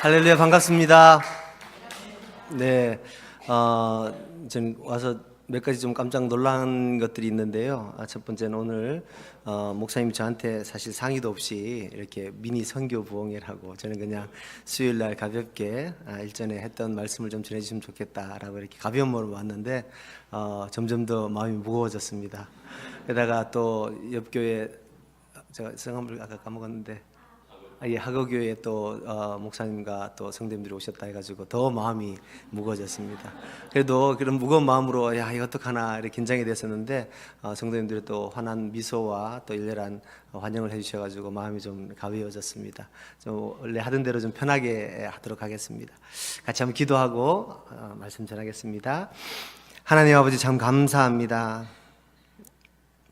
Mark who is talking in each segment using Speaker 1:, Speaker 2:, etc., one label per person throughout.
Speaker 1: 할렐루야, 반갑습니다. 네, 좀 와서 몇 가지 좀 깜짝 놀란 것들이 있는데요. 첫 번째는 오늘 목사님이 저한테 사실 상의도 없이 이렇게 미니 선교 부흥회라고, 저는 그냥 수요일 날 가볍게 일전에 했던 말씀을 좀 전해주시면 좋겠다라고 이렇게 가벼운 마음으로 왔는데 점점 더 마음이 무거워졌습니다. 게다가 또 옆 교회, 제가 성함을 아까 까먹었는데, 예, 하거교회 또 목사님과 또 성도님들이 오셨다 해가지고 더 마음이 무거워졌습니다. 그래도 그런 무거운 마음으로 야, 이거 어떡하나 이렇게 긴장이 됐었는데 성도님들이 또 환한 미소와 또 열렬한 환영을 해주셔가지고 마음이 좀 가벼워졌습니다. 좀 원래 하던 대로 좀 편하게 하도록 하겠습니다. 같이 한번 기도하고 말씀 전하겠습니다. 하나님 아버지, 참 감사합니다.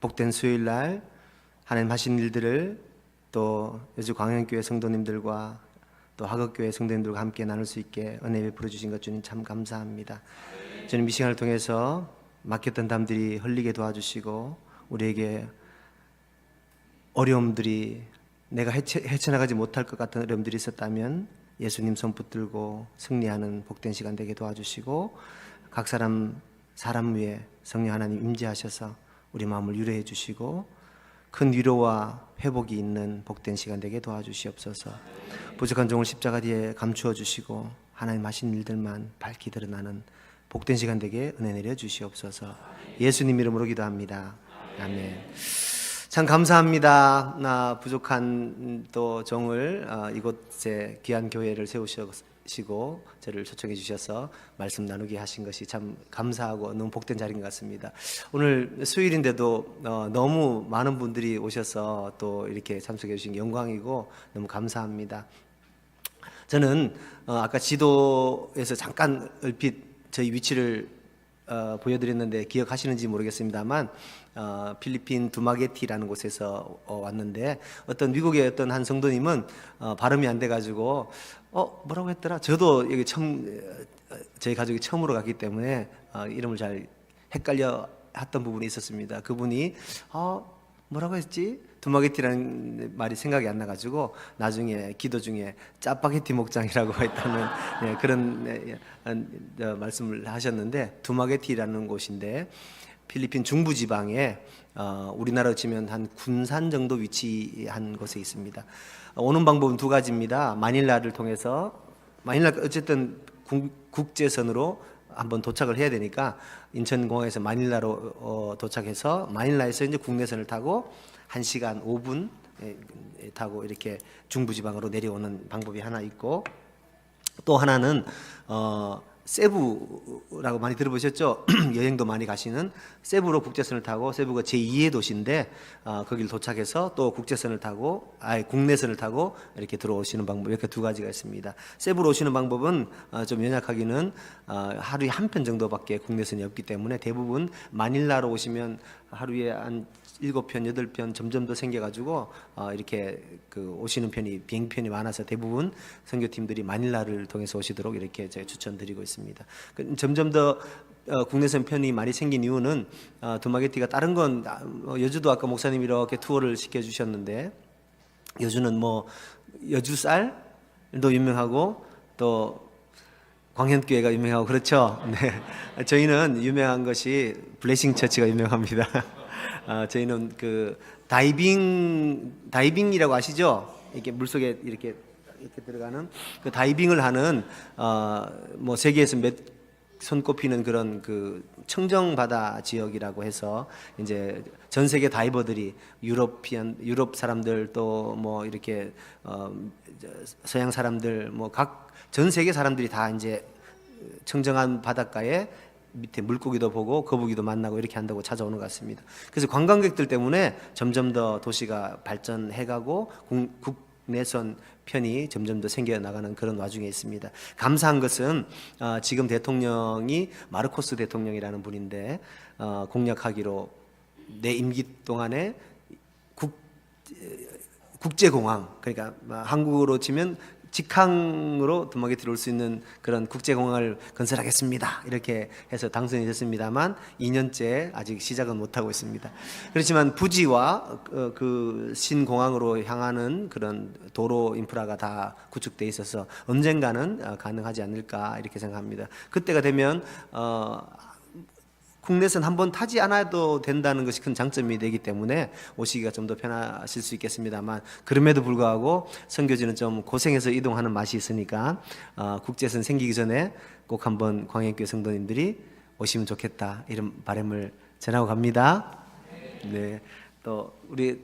Speaker 1: 복된 수요일날 하나님 하신 일들을 또 여주 광양교회 성도님들과 또 하극교회 성도님들과 함께 나눌 수 있게 은혜 베풀어 주신 것 주님 참 감사합니다. 저는 이 시간을 통해서 막혔던 담들이 흘리게 도와주시고, 우리에게 어려움들이 내가 헤쳐나가지 못할 것 같은 어려움들이 있었다면 예수님 손 붙들고 승리하는 복된 시간 되게 도와주시고, 각 사람 위에 성령 하나님 임재하셔서 우리 마음을 유로해 주시고 큰 위로와 회복이 있는 복된 시간 되게 도와주시옵소서. 부족한 종을 십자가 뒤에 감추어 주시고 하나님 하신 일들만 밝히 드러나는 복된 시간 되게 은혜 내려 주시옵소서. 예수님 이름으로 기도합니다. 아멘. 참 감사합니다. 나 부족한 또 종을 이곳에 귀한 교회를 세우시고 저를 초청해 주셔서 말씀 나누게 하신 것이 참 감사하고 너무 복된 자리인 것 같습니다. 오늘 수요일인데도 너무 많은 분들이 오셔서 또 이렇게 참석해 주신 게 영광이고 너무 감사합니다. 저는 아까 지도에서 잠깐 얼핏 저희 위치를 보여드렸는데 기억하시는지 모르겠습니다만 필리핀 두마게티라는 곳에서 왔는데, 어떤 미국의 어떤 한 성도님은 발음이 안 돼가지고 뭐라고 했더라? 저도 여기 저희 가족이 처음으로 갔기 때문에 이름을 잘 헷갈려 했던 부분이 있었습니다. 그분이 뭐라고 했지? 두마게티라는 말이 생각이 안 나가지고 나중에 기도 중에 짜파게티 목장이라고 했다는 그런 말씀을 하셨는데, 두마게티라는 곳인데 필리핀 중부 지방에 우리나라로 치면 한 군산 정도 위치한 곳에 있습니다. 오는 방법은 두 가지입니다. 마닐라를 통해서, 마닐라 어쨌든 국제선으로 한번 도착을 해야 되니까 인천공항에서 마닐라로 도착해서 마닐라에서 이제 국내선을 타고 1시간 5분 타고 이렇게 중부지방으로 내려오는 방법이 하나 있고, 또 하나는 세부라고 많이 들어보셨죠? 여행도 많이 가시는 세부로 국제선을 타고, 세부가 제2의 도시인데 거기를 도착해서 또 국제선을 타고 국내선을 타고 이렇게 들어오시는 방법, 이렇게 두 가지가 있습니다. 세부로 오시는 방법은 좀 연약하기는 하루에 한 편 정도밖에 국내선이 없기 때문에 대부분 마닐라로 오시면 하루에 한 7편, 8편 점점 더 생겨가지고 이렇게 오시는 편이, 비행편이 많아서 대부분 선교팀들이 마닐라를 통해서 오시도록 이렇게 제가 추천드리고 있습니다. 점점 더 국내선 편이 많이 생긴 이유는 두마게티가 다른 건 여주도 아까 목사님이 이렇게 투어를 시켜주셨는데, 여주는 뭐 여주 쌀도 유명하고 또 광현교회가 유명하고 그렇죠. 네, 저희는 유명한 것이 블레싱 처치가 유명합니다. 저희는 그 다이빙이라고 아시죠? 이렇게 물속에 이렇게 들어가는 그 다이빙을 하는 뭐 세계에서 몇 손꼽히는 그런 그 청정 바다 지역이라고 해서 이제 전 세계 다이버들이 유럽 사람들 또 뭐 이렇게 서양 사람들 뭐 각 전 세계 사람들이 다 이제 청정한 바닷가에 밑에 물고기도 보고 거북이도 만나고 이렇게 한다고 찾아오는 것 같습니다. 그래서 관광객들 때문에 점점 더 도시가 발전해가고 국내선 편이 점점 더 생겨나가는 그런 와중에 있습니다. 감사한 것은 지금 대통령이 마르코스 대통령이라는 분인데 공약하기로 내 임기 동안에 국제공항, 그러니까 한국으로 치면 직항으로 덤하게 들어올 수 있는 그런 국제공항을 건설하겠습니다. 이렇게 해서 당선이 됐습니다만 2년째 아직 시작은 못하고 있습니다. 그렇지만 부지와 그 신공항으로 향하는 그런 도로 인프라가 다 구축돼 있어서 언젠가는 가능하지 않을까 이렇게 생각합니다. 그때가 되면 국내선 한번 타지 않아도 된다는 것이 큰 장점이 되기 때문에 오시기가 좀 더 편하실 수 있겠습니다만, 그럼에도 불구하고 선교지는 좀 고생해서 이동하는 맛이 있으니까 국제선 생기기 전에 꼭 한번 광해교회 성도님들이 오시면 좋겠다, 이런 바람을 전하고 갑니다. 네, 또 우리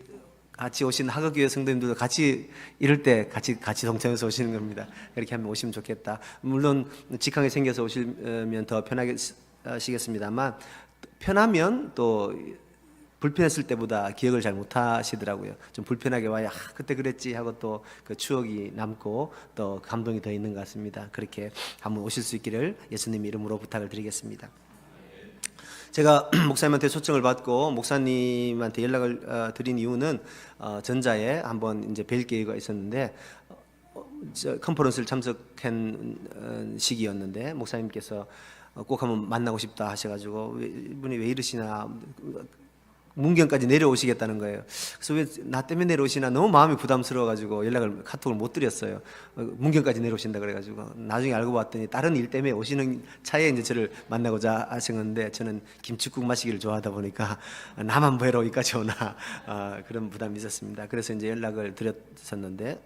Speaker 1: 같이 오신 하거교회 성도님들도 같이 이럴 때 같이 동참해서 오시는 겁니다. 이렇게 하면 오시면 좋겠다. 물론 직항이 생겨서 오시면 더 편하게 시겠습니다만, 편하면 또 불편했을 때보다 기억을 잘 못하시더라고요. 좀 불편하게 와야 그때 그랬지 하고 또 그 추억이 남고 또 감동이 더 있는 것 같습니다. 그렇게 한번 오실 수 있기를 예수님 이름으로 부탁을 드리겠습니다. 제가 목사님한테 초청을 받고 목사님한테 연락을 드린 이유는 전자에 한번 이제 뵐 기회가 있었는데 컨퍼런스를 참석한 시기였는데 목사님께서 꼭 한번 만나고 싶다 하셔가지고 이분이 왜 이러시나, 문경까지 내려오시겠다는 거예요. 그래서 왜 나 때문에 내려오시나 너무 마음이 부담스러워가지고 카톡을 못 드렸어요. 문경까지 내려오신다 그래가지고 나중에 알고 봤더니 다른 일 때문에 오시는 차에 이제 저를 만나고자 하셨는데, 저는 김치국 마시기를 좋아하다 보니까 나만 뵈러 여기까지 오나 그런 부담이 있었습니다. 그래서 이제 연락을 드렸었는데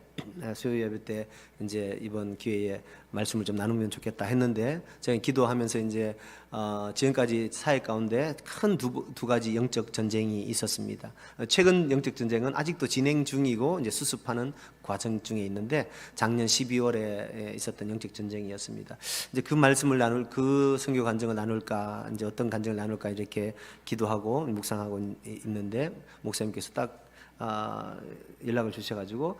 Speaker 1: 수요 예배 때 이제 이번 기회에 말씀을 좀 나누면 좋겠다 했는데, 제가 기도하면서 이제 지금까지 사회 가운데 큰 두 가지 영적 전쟁이 있었습니다. 최근 영적 전쟁은 아직도 진행 중이고 이제 수습하는 과정 중에 있는데, 작년 12월에 있었던 영적 전쟁이었습니다. 이제 그 말씀을 그 선교 간증을 나눌까, 이제 어떤 간증을 나눌까 이렇게 기도하고 묵상하고 있는데, 목사님께서 딱 연락을 주셔가지고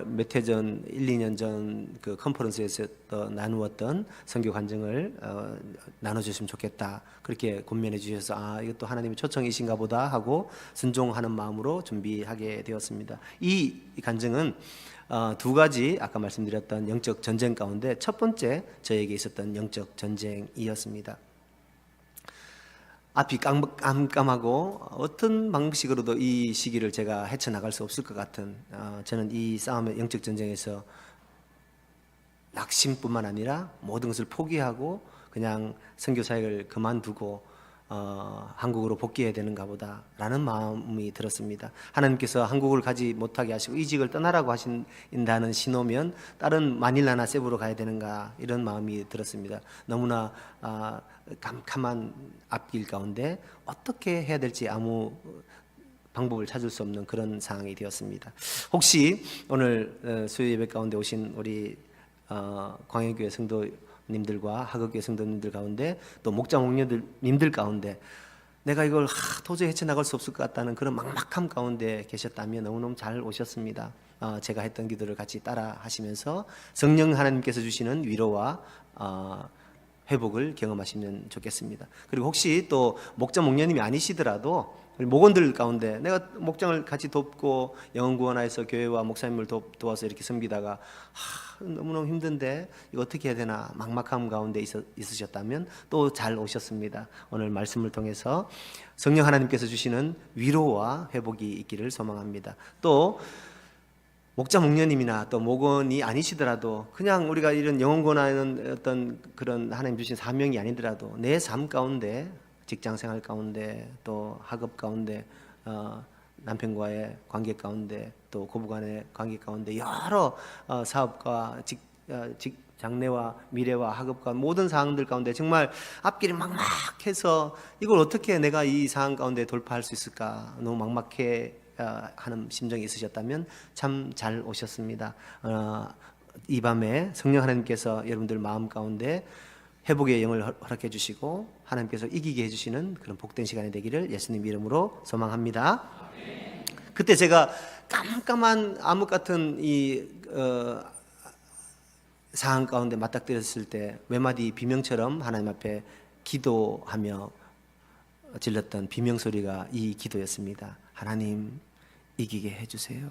Speaker 1: 몇 해 전, 1, 2년 전 그 컨퍼런스에서 나누었던 선교 간증을 나눠주시면 좋겠다, 그렇게 권면해 주셔서 이것도 하나님의 초청이신가 보다 하고 순종하는 마음으로 준비하게 되었습니다. 이 간증은 두 가지 아까 말씀드렸던 영적 전쟁 가운데 첫 번째 저에게 있었던 영적 전쟁이었습니다. 앞이 깜깜하고 어떤 방식으로도 이 시기를 제가 헤쳐나갈 수 없을 것 같은, 저는 이 싸움의 영적 전쟁에서 낙심뿐만 아니라 모든 것을 포기하고 그냥 선교 사역을 그만두고 한국으로 복귀해야 되는가 보다라는 마음이 들었습니다. 하나님께서 한국을 가지 못하게 하시고 이직을 떠나라고 하신다는 신호면 다른 마닐라나 세부로 가야 되는가, 이런 마음이 들었습니다. 너무나 깜깜한 앞길 가운데 어떻게 해야 될지 아무 방법을 찾을 수 없는 그런 상황이 되었습니다. 혹시 오늘 수요 예배 가운데 오신 우리 광해교회 성도님들과 하거교회 성도님들 가운데 또 목자 목녀님들 가운데 내가 이걸 도저히 헤쳐나갈 수 없을 것 같다는 그런 막막함 가운데 계셨다면 너무너무 잘 오셨습니다. 제가 했던 기도를 같이 따라 하시면서 성령 하나님께서 주시는 위로와 회복을 경험하시면 좋겠습니다. 그리고 혹시 또 목자 목녀님이 아니시더라도 우리 목원들 가운데 내가 목장을 같이 돕고 영혼구원하여서 교회와 목사님을 도와서 이렇게 섬기다가 너무너무 힘든데 이거 어떻게 해야 되나 막막함 가운데 있으셨다면 또 잘 오셨습니다. 오늘 말씀을 통해서 성령 하나님께서 주시는 위로와 회복이 있기를 소망합니다. 또 목자 목녀님이나 또 목원이 아니시더라도 그냥 우리가 이런 영혼구원하는 어떤 그런 하나님 주신 사명이 아니더라도 내 삶 가운데, 직장 생활 가운데, 또 학업 가운데, 남편과의 관계 가운데, 또 고부간의 관계 가운데 여러 사업과 장래와 미래와 학업과 모든 상황들 가운데 정말 앞길이 막막해서 이걸 어떻게 내가 이 상황 가운데 돌파할 수 있을까 너무 막막해 하는 심정이 있으셨다면 참 잘 오셨습니다. 이 밤에 성령 하나님께서 여러분들 마음 가운데 회복의 영을 허락해 주시고 하나님께서 이기게 해주시는 그런 복된 시간이 되기를 예수님 이름으로 소망합니다. 그때 제가 깜깜한 암흑 같은 이 상황 가운데 맞닥뜨렸을 때 외마디 비명처럼 하나님 앞에 기도하며 질렀던 비명소리가 이 기도였습니다. 하나님, 이기게 해주세요.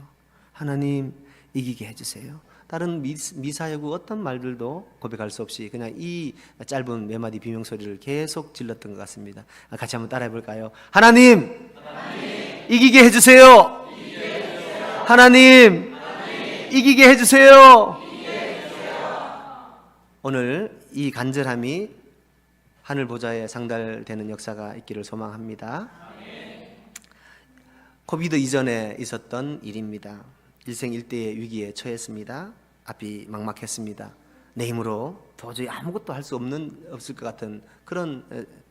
Speaker 1: 하나님 이기게 해주세요. 다른 미사여구 어떤 말들도 고백할 수 없이 그냥 이 짧은 몇 마디 비명소리를 계속 질렀던 것 같습니다. 같이 한번 따라해 볼까요? 하나님, 이기게 해주세요. 하나님, 이기게 해주세요. 오늘 이 간절함이 하늘 보좌에 상달되는 역사가 있기를 소망합니다. 코비드 이전에 있었던 일입니다. 일생일대의 위기에 처했습니다. 앞이 막막했습니다. 내 힘으로 도저히 아무것도 할 수 없을 것 같은 그런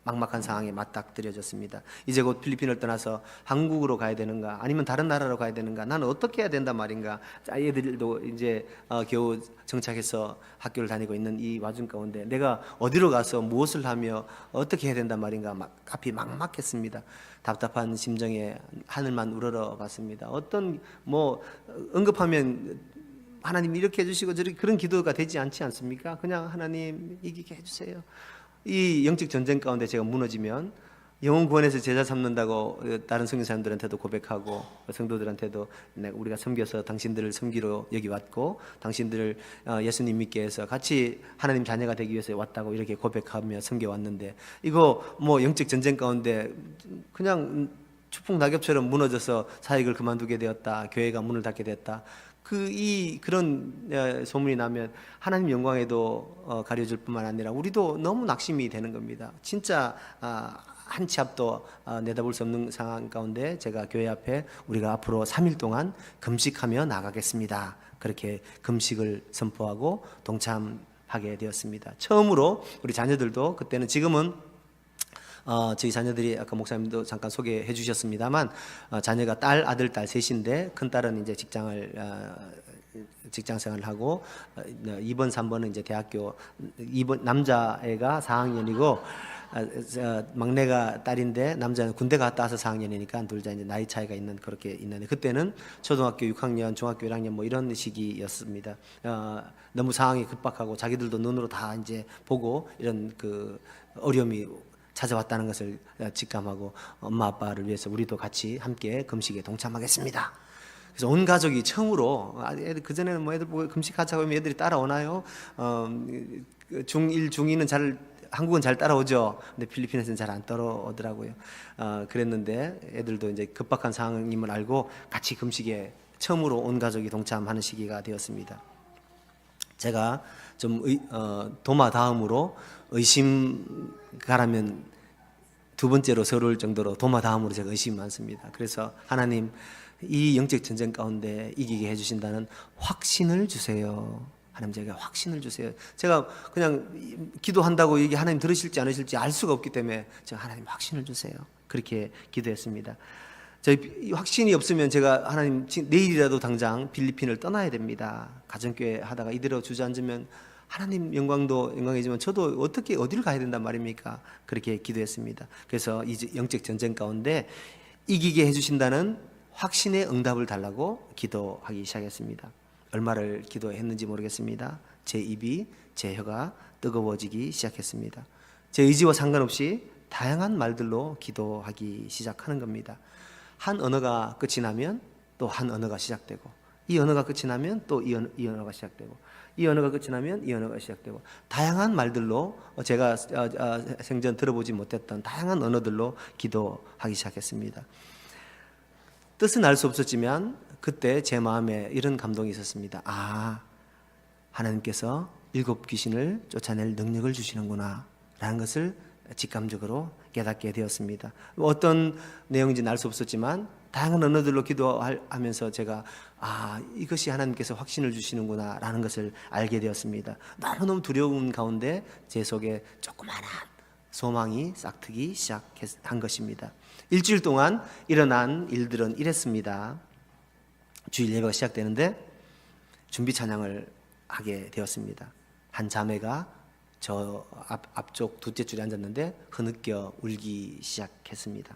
Speaker 1: 막막한 상황에 맞닥뜨려졌습니다. 이제 곧 필리핀을 떠나서 한국으로 가야 되는가, 아니면 다른 나라로 가야 되는가, 나는 어떻게 해야 된단 말인가. 아이들도 이제 겨우 정착해서 학교를 다니고 있는 이 와중 가운데 내가 어디로 가서 무엇을 하며 어떻게 해야 된단 말인가. 앞이 막막했습니다. 답답한 심정에 하늘만 우러러 봤습니다. 어떤 언급하면 하나님 이렇게 해주시고 저렇게 그런 기도가 되지 않지 않습니까? 그냥 하나님 이기게 해주세요. 이 영적 전쟁 가운데 제가 무너지면 영혼 구원해서 제자 삼는다고 다른 성경 사람들한테도 고백하고 성도들한테도 우리가 섬겨서 당신들을 섬기러 여기 왔고 당신들을 예수님 믿게 해서 같이 하나님 자녀가 되기 위해서 왔다고 이렇게 고백하며 섬겨왔는데 이거 영적 전쟁 가운데 그냥 추풍 낙엽처럼 무너져서 사역을 그만두게 되었다. 교회가 문을 닫게 됐다. 그런 소문이 나면 하나님 영광에도 가려질 뿐만 아니라 우리도 너무 낙심이 되는 겁니다. 진짜 한 치 앞도 내다볼 수 없는 상황 가운데 제가 교회 앞에 우리가 앞으로 3일 동안 금식하며 나가겠습니다. 그렇게 금식을 선포하고 동참하게 되었습니다. 처음으로 우리 자녀들도 그때는 지금은 저희 자녀들이 아까 목사님도 잠깐 소개해 주셨습니다만 자녀가 딸, 아들, 딸 셋인데 큰 딸은 이제 직장 생활을 하고 2번, 3번은 이제 대학교 2번 남자애가 4학년이고 막내가 딸인데 남자는 군대 갔다 와서 4학년이니까 둘 다 이제 나이 차이가 그렇게 있는데 그때는 초등학교 6학년, 중학교 1학년 이런 시기였습니다. 너무 상황이 급박하고 자기들도 눈으로 다 이제 보고 이런 그 어려움이 찾아왔다는 것을 직감하고 엄마 아빠를 위해서 우리도 같이 함께 금식에 동참하겠습니다. 그래서 온 가족이 처음으로 애들 그전에는 애들 보고 금식하자고 하면 애들이 따라오나요? 중1, 중2는 한국은 잘 따라오죠. 근데 필리핀에서는 잘 안 따라오더라고요. 그랬는데 애들도 이제 급박한 상황임을 알고 같이 금식에 처음으로 온 가족이 동참하는 시기가 되었습니다. 제가 좀 도마 다음으로 의심가라면 두 번째로 서러울 정도로 도마 다음으로 제가 의심이 많습니다. 그래서 하나님 이 영적 전쟁 가운데 이기게 해주신다는 확신을 주세요. 하나님 제가 확신을 주세요. 제가 그냥 기도한다고 이게 하나님 들으실지 않으실지 알 수가 없기 때문에 제가 하나님 확신을 주세요. 그렇게 기도했습니다. 저희 확신이 없으면 제가 하나님 내일이라도 당장 필리핀을 떠나야 됩니다. 가정교회 하다가 이대로 주저앉으면 하나님 영광이지만 저도 어디를 가야 된단 말입니까? 그렇게 기도했습니다. 그래서 이 영적 전쟁 가운데 이기게 해주신다는 확신의 응답을 달라고 기도하기 시작했습니다. 얼마를 기도했는지 모르겠습니다. 제 입이 제 혀가 뜨거워지기 시작했습니다. 제 의지와 상관없이 다양한 말들로 기도하기 시작하는 겁니다. 한 언어가 끝이 나면 또 한 언어가 시작되고 이 언어가 끝이 나면 또 이 언어가 시작되고 이 언어가 끝이 나면 이 언어가 시작되고 다양한 말들로 제가 생전 들어보지 못했던 다양한 언어들로 기도하기 시작했습니다. 뜻은 알 수 없었지만 그때 제 마음에 이런 감동이 있었습니다. 하나님께서 7 귀신을 쫓아낼 능력을 주시는구나 라는 것을 직감적으로 깨닫게 되었습니다. 어떤 내용인지는 알 수 없었지만 다양한 언어들로 기도하면서 제가 이것이 하나님께서 확신을 주시는구나 라는 것을 알게 되었습니다. 너무너무 두려운 가운데 제 속에 조그마한 소망이 싹트기 시작한 것입니다. 일주일 동안 일어난 일들은 이랬습니다. 주일 예배가 시작되는데 준비 찬양을 하게 되었습니다. 한 자매가 저 앞쪽 둘째 줄에 앉았는데 흐느껴 울기 시작했습니다.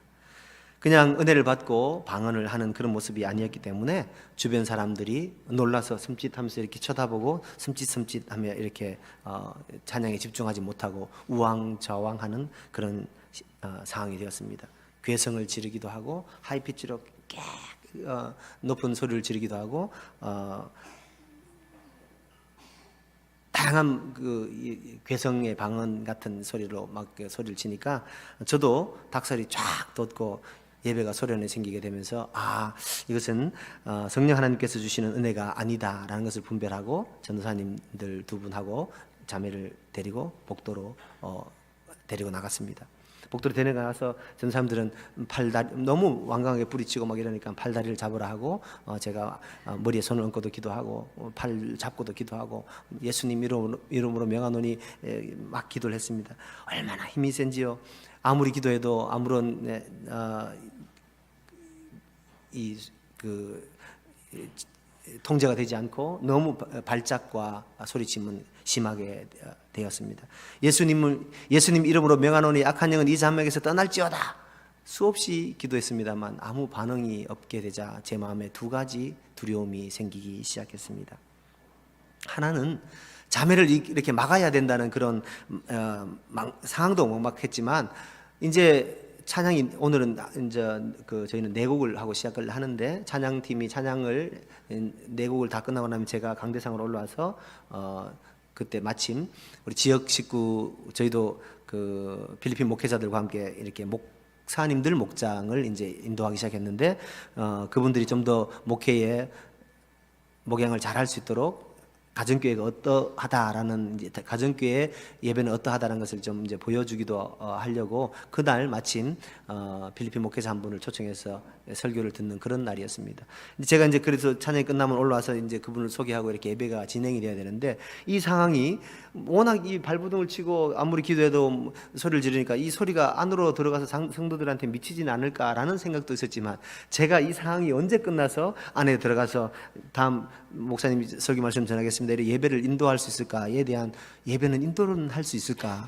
Speaker 1: 그냥 은혜를 받고 방언을 하는 그런 모습이 아니었기 때문에 주변 사람들이 놀라서 섬찟하면서 이렇게 쳐다보고 섬찟하며 이렇게 찬양에 집중하지 못하고 우왕좌왕하는 그런 상황이 되었습니다. 괴성을 지르기도 하고 하이피치로 높은 소리를 지르기도 하고 다양한 괴성의 방언 같은 소리로 막 소리를 치니까 저도 닭살이 쫙 돋고 예배가 소련에 생기게 되면서 이것은 성령 하나님께서 주시는 은혜가 아니다라는 것을 분별하고 전도사님들 두 분하고 자매를 데리고 복도로 데리고 나갔습니다. 복도로 데려가서 전도사님들은 팔다리 너무 완강하게 부딪히고 막 이러니까 팔다리를 잡으라 하고 제가 머리에 손을 얹고도 기도하고 팔 잡고도 기도하고 예수님 이름으로 명하노니 막 기도를 했습니다. 얼마나 힘이 센지요. 아무리 기도해도 아무런 통제가 되지 않고 너무 발작과 소리침은 심하게 되었습니다. 예수님 이름으로 명하노니 악한 영은 이 자매에게서 떠날지어다. 수없이 기도했습니다만 아무 반응이 없게 되자 제 마음에 두 가지 두려움이 생기기 시작했습니다. 하나는 자매를 이렇게 막아야 된다는 그런 상황도 막막했지만 이제 찬양이 오늘은 이제 저희는 네 곡을 하고 시작을 하는데 찬양팀이 찬양을 네 곡을 다 끝나고 나면 제가 강대상으로 올라와서 그때 마침 우리 지역 식구 저희도 그 필리핀 목회자들과 함께 이렇게 목사님들 목장을 이제 인도하기 시작했는데 그분들이 좀 더 목회에 목양을 잘할 수 있도록 가정교회가 어떠하다라는 이제 가정교회 예배는 어떠하다라는 것을 좀 이제 보여주기도 하려고 그날 마침 필리핀 목회자 한 분을 초청해서 설교를 듣는 그런 날이었습니다. 제가 이제 그래서 찬양이 끝나면 올라와서 이제 그분을 소개하고 이렇게 예배가 진행이 돼야 되는데 이 상황이 워낙 이 발부둥을 치고 아무리 기도해도 소리를 지르니까 이 소리가 안으로 들어가서 성도들한테 미치지는 않을까라는 생각도 있었지만 제가 이 상황이 언제 끝나서 안에 들어가서 다음 목사님 설교 말씀 전하겠습니다. 예배를 인도할 수 있을까에 대한 예배는 인도는 할 수 있을까에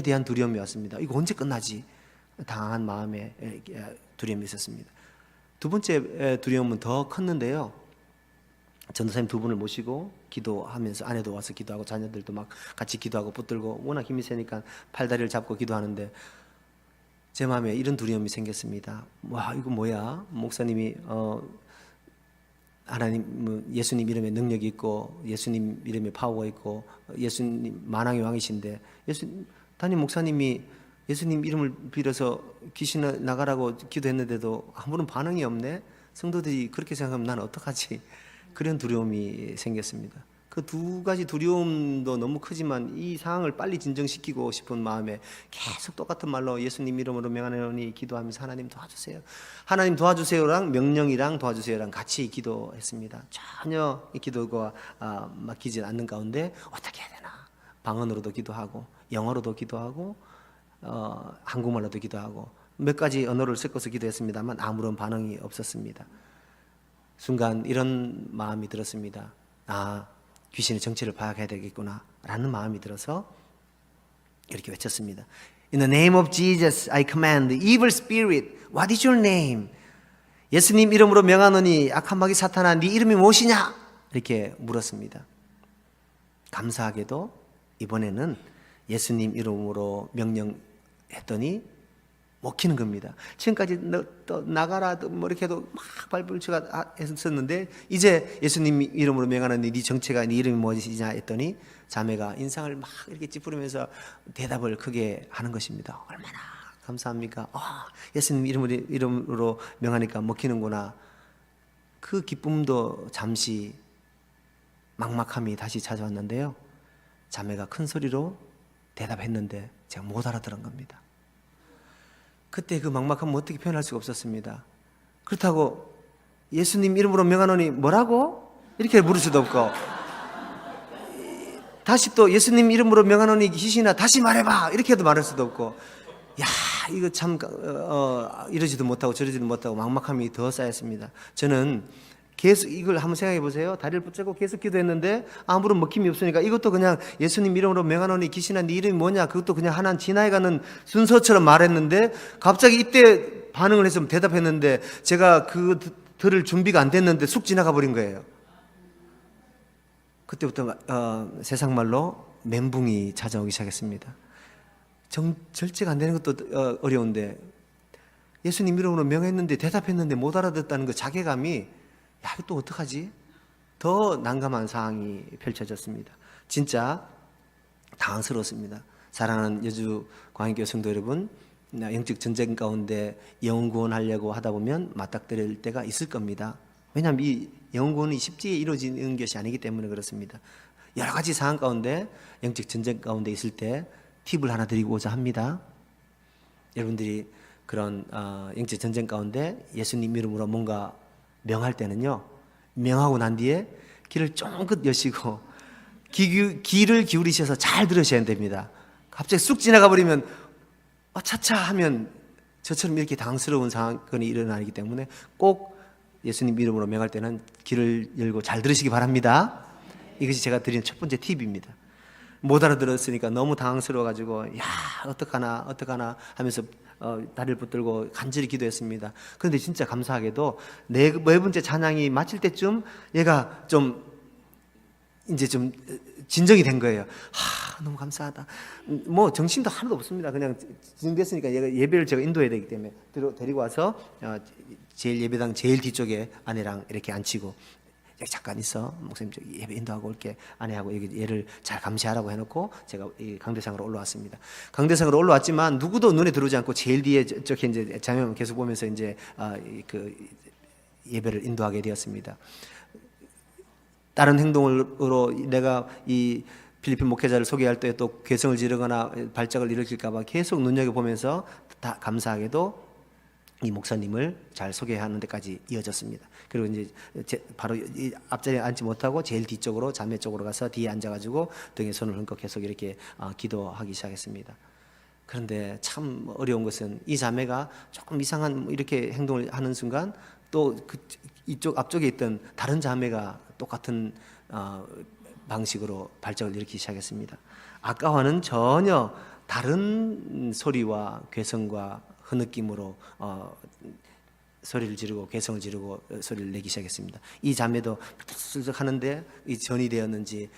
Speaker 1: 대한 두려움이 왔습니다. 이거 언제 끝나지? 당한 마음에 두려움이 있었습니다. 두 번째 두려움은 더 컸는데요. 전도사님 두 분을 모시고 기도하면서 아내도 와서 기도하고 자녀들도 막 같이 기도하고 붙들고 워낙 힘이 세니까 팔다리를 잡고 기도하는데 제 마음에 이런 두려움이 생겼습니다. 와, 이거 뭐야? 목사님이 하나님 예수님 이름에 능력이 있고 예수님 이름에 파워가 있고 예수님 만왕의 왕이신데 담임 목사님이 예수님 이름을 빌어서 귀신을 나가라고 기도했는데도 아무런 반응이 없네. 성도들이 그렇게 생각하면 나는 어떡하지? 그런 두려움이 생겼습니다. 그 두 가지 두려움도 너무 크지만 이 상황을 빨리 진정시키고 싶은 마음에 계속 똑같은 말로 예수님 이름으로 명하노니 기도하면서 하나님 도와주세요. 하나님 도와주세요랑 명령이랑 도와주세요랑 같이 기도했습니다. 전혀 이 기도가 막히지 않는 가운데 어떻게 해야 되나? 방언으로도 기도하고 영어로도 기도하고 한국말로도 기도하고 몇 가지 언어를 섞어서 기도했습니다만 아무런 반응이 없었습니다. 순간 이런 마음이 들었습니다. 귀신의 정체를 파악해야 되겠구나 라는 마음이 들어서 이렇게 외쳤습니다. In the name of Jesus, I command the evil spirit. What is your name? 예수님 이름으로 명하노니 악한 마귀 사탄아, 네 이름이 무엇이냐? 이렇게 물었습니다. 감사하게도 이번에는 예수님 이름으로 명령했더니 먹히는 겁니다. 지금까지 또 나가라 뭐 이렇게 해도 막 발불치가 했었는데 이제 예수님 이름으로 명하노니 네 정체가 네 이름이 무엇이냐 했더니 자매가 인상을 막 이렇게 찌푸리면서 대답을 크게 하는 것입니다. 얼마나 감사합니까? 예수님 이름으로 명하니까 먹히는구나. 그 기쁨도 잠시 막막함이 다시 찾아왔는데요. 자매가 큰 소리로 대답했는데 제가 못 알아들은 겁니다. 그때 그 막막함은 어떻게 표현할 수가 없었습니다. 그렇다고 예수님 이름으로 명하노니 뭐라고? 이렇게 물을 수도 없고 다시 또 예수님 이름으로 명하노니 귀신아 다시 말해봐 이렇게 해도 말할 수도 없고 야 이거 참 이러지도 못하고 저러지도 못하고 막막함이 더 쌓였습니다. 저는 계속 이걸 한번 생각해 보세요. 다리를 붙잡고 계속 기도했는데 아무런 먹힘이 없으니까 이것도 그냥 예수님 이름으로 명하노니 귀신아 네 이름이 뭐냐 그것도 그냥 하나 지나가는 순서처럼 말했는데 갑자기 이때 반응을 해서 대답했는데 제가 그 들을 준비가 안 됐는데 쑥 지나가 버린 거예요. 그때부터 세상 말로 멘붕이 찾아오기 시작했습니다. 절제가 안 되는 것도 어려운데 예수님 이름으로 명했는데 대답했는데 못 알아듣다는 그 자괴감이, 야, 이거 또 어떡하지? 더 난감한 상황이 펼쳐졌습니다. 진짜 당황스러웠습니다. 사랑하는 여주 광역교회 성도 여러분, 영적 전쟁 가운데 영혼 구원하려고 하다 보면 맞닥뜨릴 때가 있을 겁니다. 왜냐하면 이 영혼 구원이 쉽게 이루어지는 것이 아니기 때문에 그렇습니다. 여러 가지 상황 가운데 영적 전쟁 가운데 있을 때 팁을 하나 드리고자 합니다. 여러분들이 그런 영적 전쟁 가운데 예수님 이름으로 뭔가 명할 때는요, 명하고 난 뒤에 귀를 쫑긋 여시고 귀를 기울이셔서 잘 들으셔야 됩니다. 갑자기 쑥 지나가 버리면 차차 하면 저처럼 이렇게 당스러운 사건이 일어나기 때문에 꼭 예수님 이름으로 명할 때는 귀를 열고 잘 들으시기 바랍니다. 이것이 제가 드리는 첫 번째 팁입니다. 못 알아들었으니까 너무 당황스러워가지고, 야, 어떡하나 하면서 다리를 붙들고 간절히 기도했습니다. 그런데 진짜 감사하게도 네 번째 찬양이 마칠 때쯤 얘가 좀 이제 좀 진정이 된 거예요. 너무 감사하다. 뭐 정신도 하나도 없습니다. 그냥 진정됐으니까 예배를 제가 인도해야 되기 때문에 데리고 와서 제일 예배당 제일 뒤쪽에 아내랑 이렇게 앉히고, 여기 잠깐 있어, 목사님 저기 예배 인도하고 올게, 아내하고 여기 얘를 잘 감시하라고 해놓고 제가 이 강대상으로 올라왔습니다. 강대상으로 올라왔지만 누구도 눈에 들어오지 않고 제일 뒤에 저렇게 이제 장면 계속 보면서 이제 그 예배를 인도하게 되었습니다. 다른 행동으로 내가 이 필리핀 목회자를 소개할 때 또 괴성을 지르거나 발작을 일으킬까봐 계속 눈여겨보면서 다 감사하게도 이 목사님을 잘 소개하는 데까지 이어졌습니다. 그리고 이제 바로 이 앞자리에 앉지 못하고 제일 뒤쪽으로 자매 쪽으로 가서 뒤에 앉아가지고 등에 손을 얹고 계속 이렇게 기도하기 시작했습니다. 그런데 참 어려운 것은 이 자매가 조금 이상한 이렇게 행동을 하는 순간 또 이쪽 앞쪽에 있던 다른 자매가 똑같은 방식으로 발작을 일으키기 시작했습니다. 아까와는 전혀 다른 소리와 괴성과 흐느낌으로 소리를 지르고 괴성을 지르고 소리를 내기 시작했습니다. 이 자매도 슬쩍 하는데 이 전이 되었는지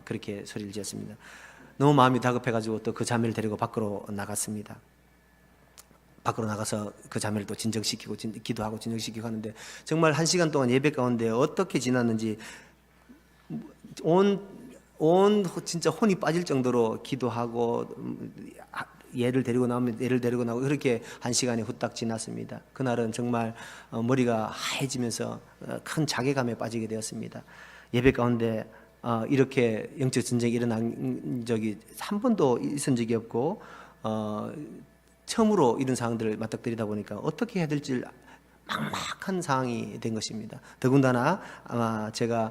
Speaker 1: 그렇게 소리를 지었습니다. 너무 마음이 다급해가지고 또 그 자매를 데리고 밖으로 나갔습니다. 밖으로 나가서 그 자매를 또 진정시키고 기도하고 진정시키고 하는데, 정말 1시간 동안 예배 가운데 어떻게 지났는지 진짜 혼이 빠질 정도로 기도하고, 얘를 데리고 나오면 얘를 데리고 나오고, 그렇게 1시간이 후딱 지났습니다. 그날은 정말 머리가 하얘지면서 큰 자괴감에 빠지게 되었습니다. 예배 가운데 이렇게 영적 전쟁이 일어난 적이 한 번도 있은 적이 없고, 처음으로 이런 상황들을 맞닥뜨리다 보니까 어떻게 해야 될지 막막한 상황이 된 것입니다. 더군다나 아마 제가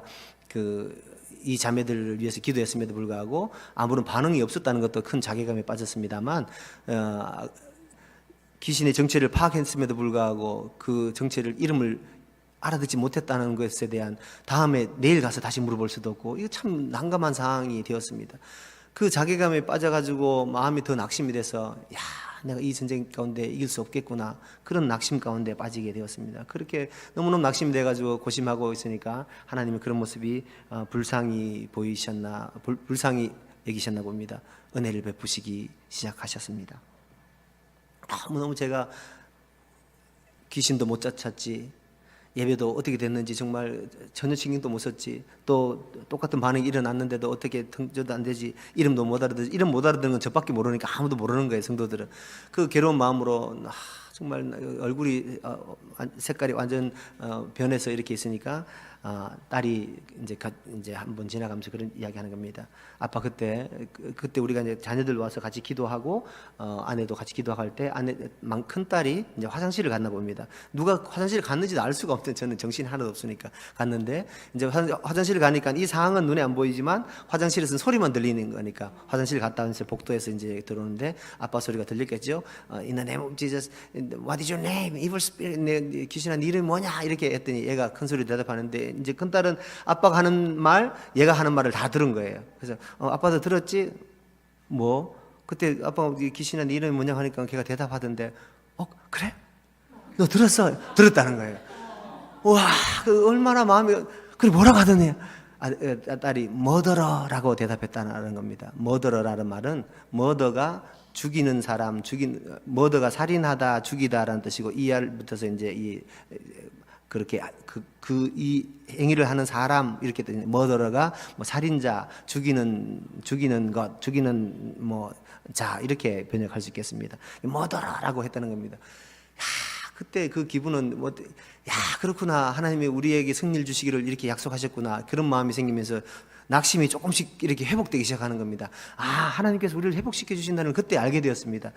Speaker 1: 이 자매들을 위해서 기도했음에도 불구하고 아무런 반응이 없었다는 것도 큰 자괴감에 빠졌습니다만, 귀신의 정체를 파악했음에도 불구하고 그 정체를 이름을 알아듣지 못했다는 것에 대한 다음에 내일 가서 다시 물어볼 수도 없고, 이거 참 난감한 상황이 되었습니다. 그 자괴감에 빠져가지고 마음이 더 낙심이 돼서, 야, 내가 이 전쟁 가운데 이길 수 없겠구나, 그런 낙심 가운데 빠지게 되었습니다. 그렇게 너무너무 낙심이 돼가지고 고심하고 있으니까 하나님의 그런 모습이 불쌍히 여기셨나 봅니다. 은혜를 베푸시기 시작하셨습니다. 너무너무 제가 귀신도 못 쫓았지, 예배도 어떻게 됐는지 정말 전혀 신경도 못 썼지, 또 똑같은 반응이 일어났는데도 어떻게 통제도 안 되지, 이름도 못 알아듣지, 이름 못 알아듣는 건 저밖에 모르니까 아무도 모르는 거예요, 성도들은. 그 괴로운 마음으로 정말 얼굴이 색깔이 완전 변해서 이렇게 있으니까 딸이 이제 한 번 지나가면서 그런 이야기하는 겁니다. 아빠 그때 우리가 이제 자녀들 와서 같이 기도하고 아내도 같이 기도할 때 큰 딸이 이제 화장실을 갔나 봅니다. 누가 화장실을 갔는지도 알 수가 없던, 저는 정신이 하나도 없으니까 갔는데, 이제 화장실을 가니까 이 상황은 눈에 안 보이지만 화장실에서는 소리만 들리는 거니까 화장실 갔다 와서 복도에서 이제 들어오는데 아빠 소리가 들렸겠죠. In the name of Jesus, what is your name? Evil spirit, 귀신아 네 이름이 뭐냐? 이렇게 했더니 얘가 큰 소리로 대답하는데, 이제 큰 딸은 아빠가 하는 말, 얘가 하는 말을 다 들은 거예요. 그래서 아빠도 들었지? 뭐? 그때 아빠가 귀신아 네 이름이 뭐냐 하니까 걔가 대답하던데, 그래? 너 들었어? 들었다는 거예요. 와, 얼마나 마음이, 그래 뭐라고 하더니 딸이 머더러라고 대답했다는 겁니다. 머더러라는 말은 머더가 죽이는 사람, 머더가 살인하다, 죽이다라는 뜻이고 ER부터서 이제 이 그렇게 이 행위를 하는 사람 이렇게 되는 머더러가 뭐 살인자, 죽이는 것, 죽이는 뭐 자 이렇게 번역할 수 있겠습니다. 머더러라고 했다는 겁니다. 야, 그때 그 기분은 뭐, 야 그렇구나, 하나님이 우리에게 승리를 주시기를 이렇게 약속하셨구나, 그런 마음이 생기면서 낙심이 조금씩 이렇게 회복되기 시작하는 겁니다. 아, 하나님께서 우리를 회복시켜 주신다는 그때 알게 되었습니다.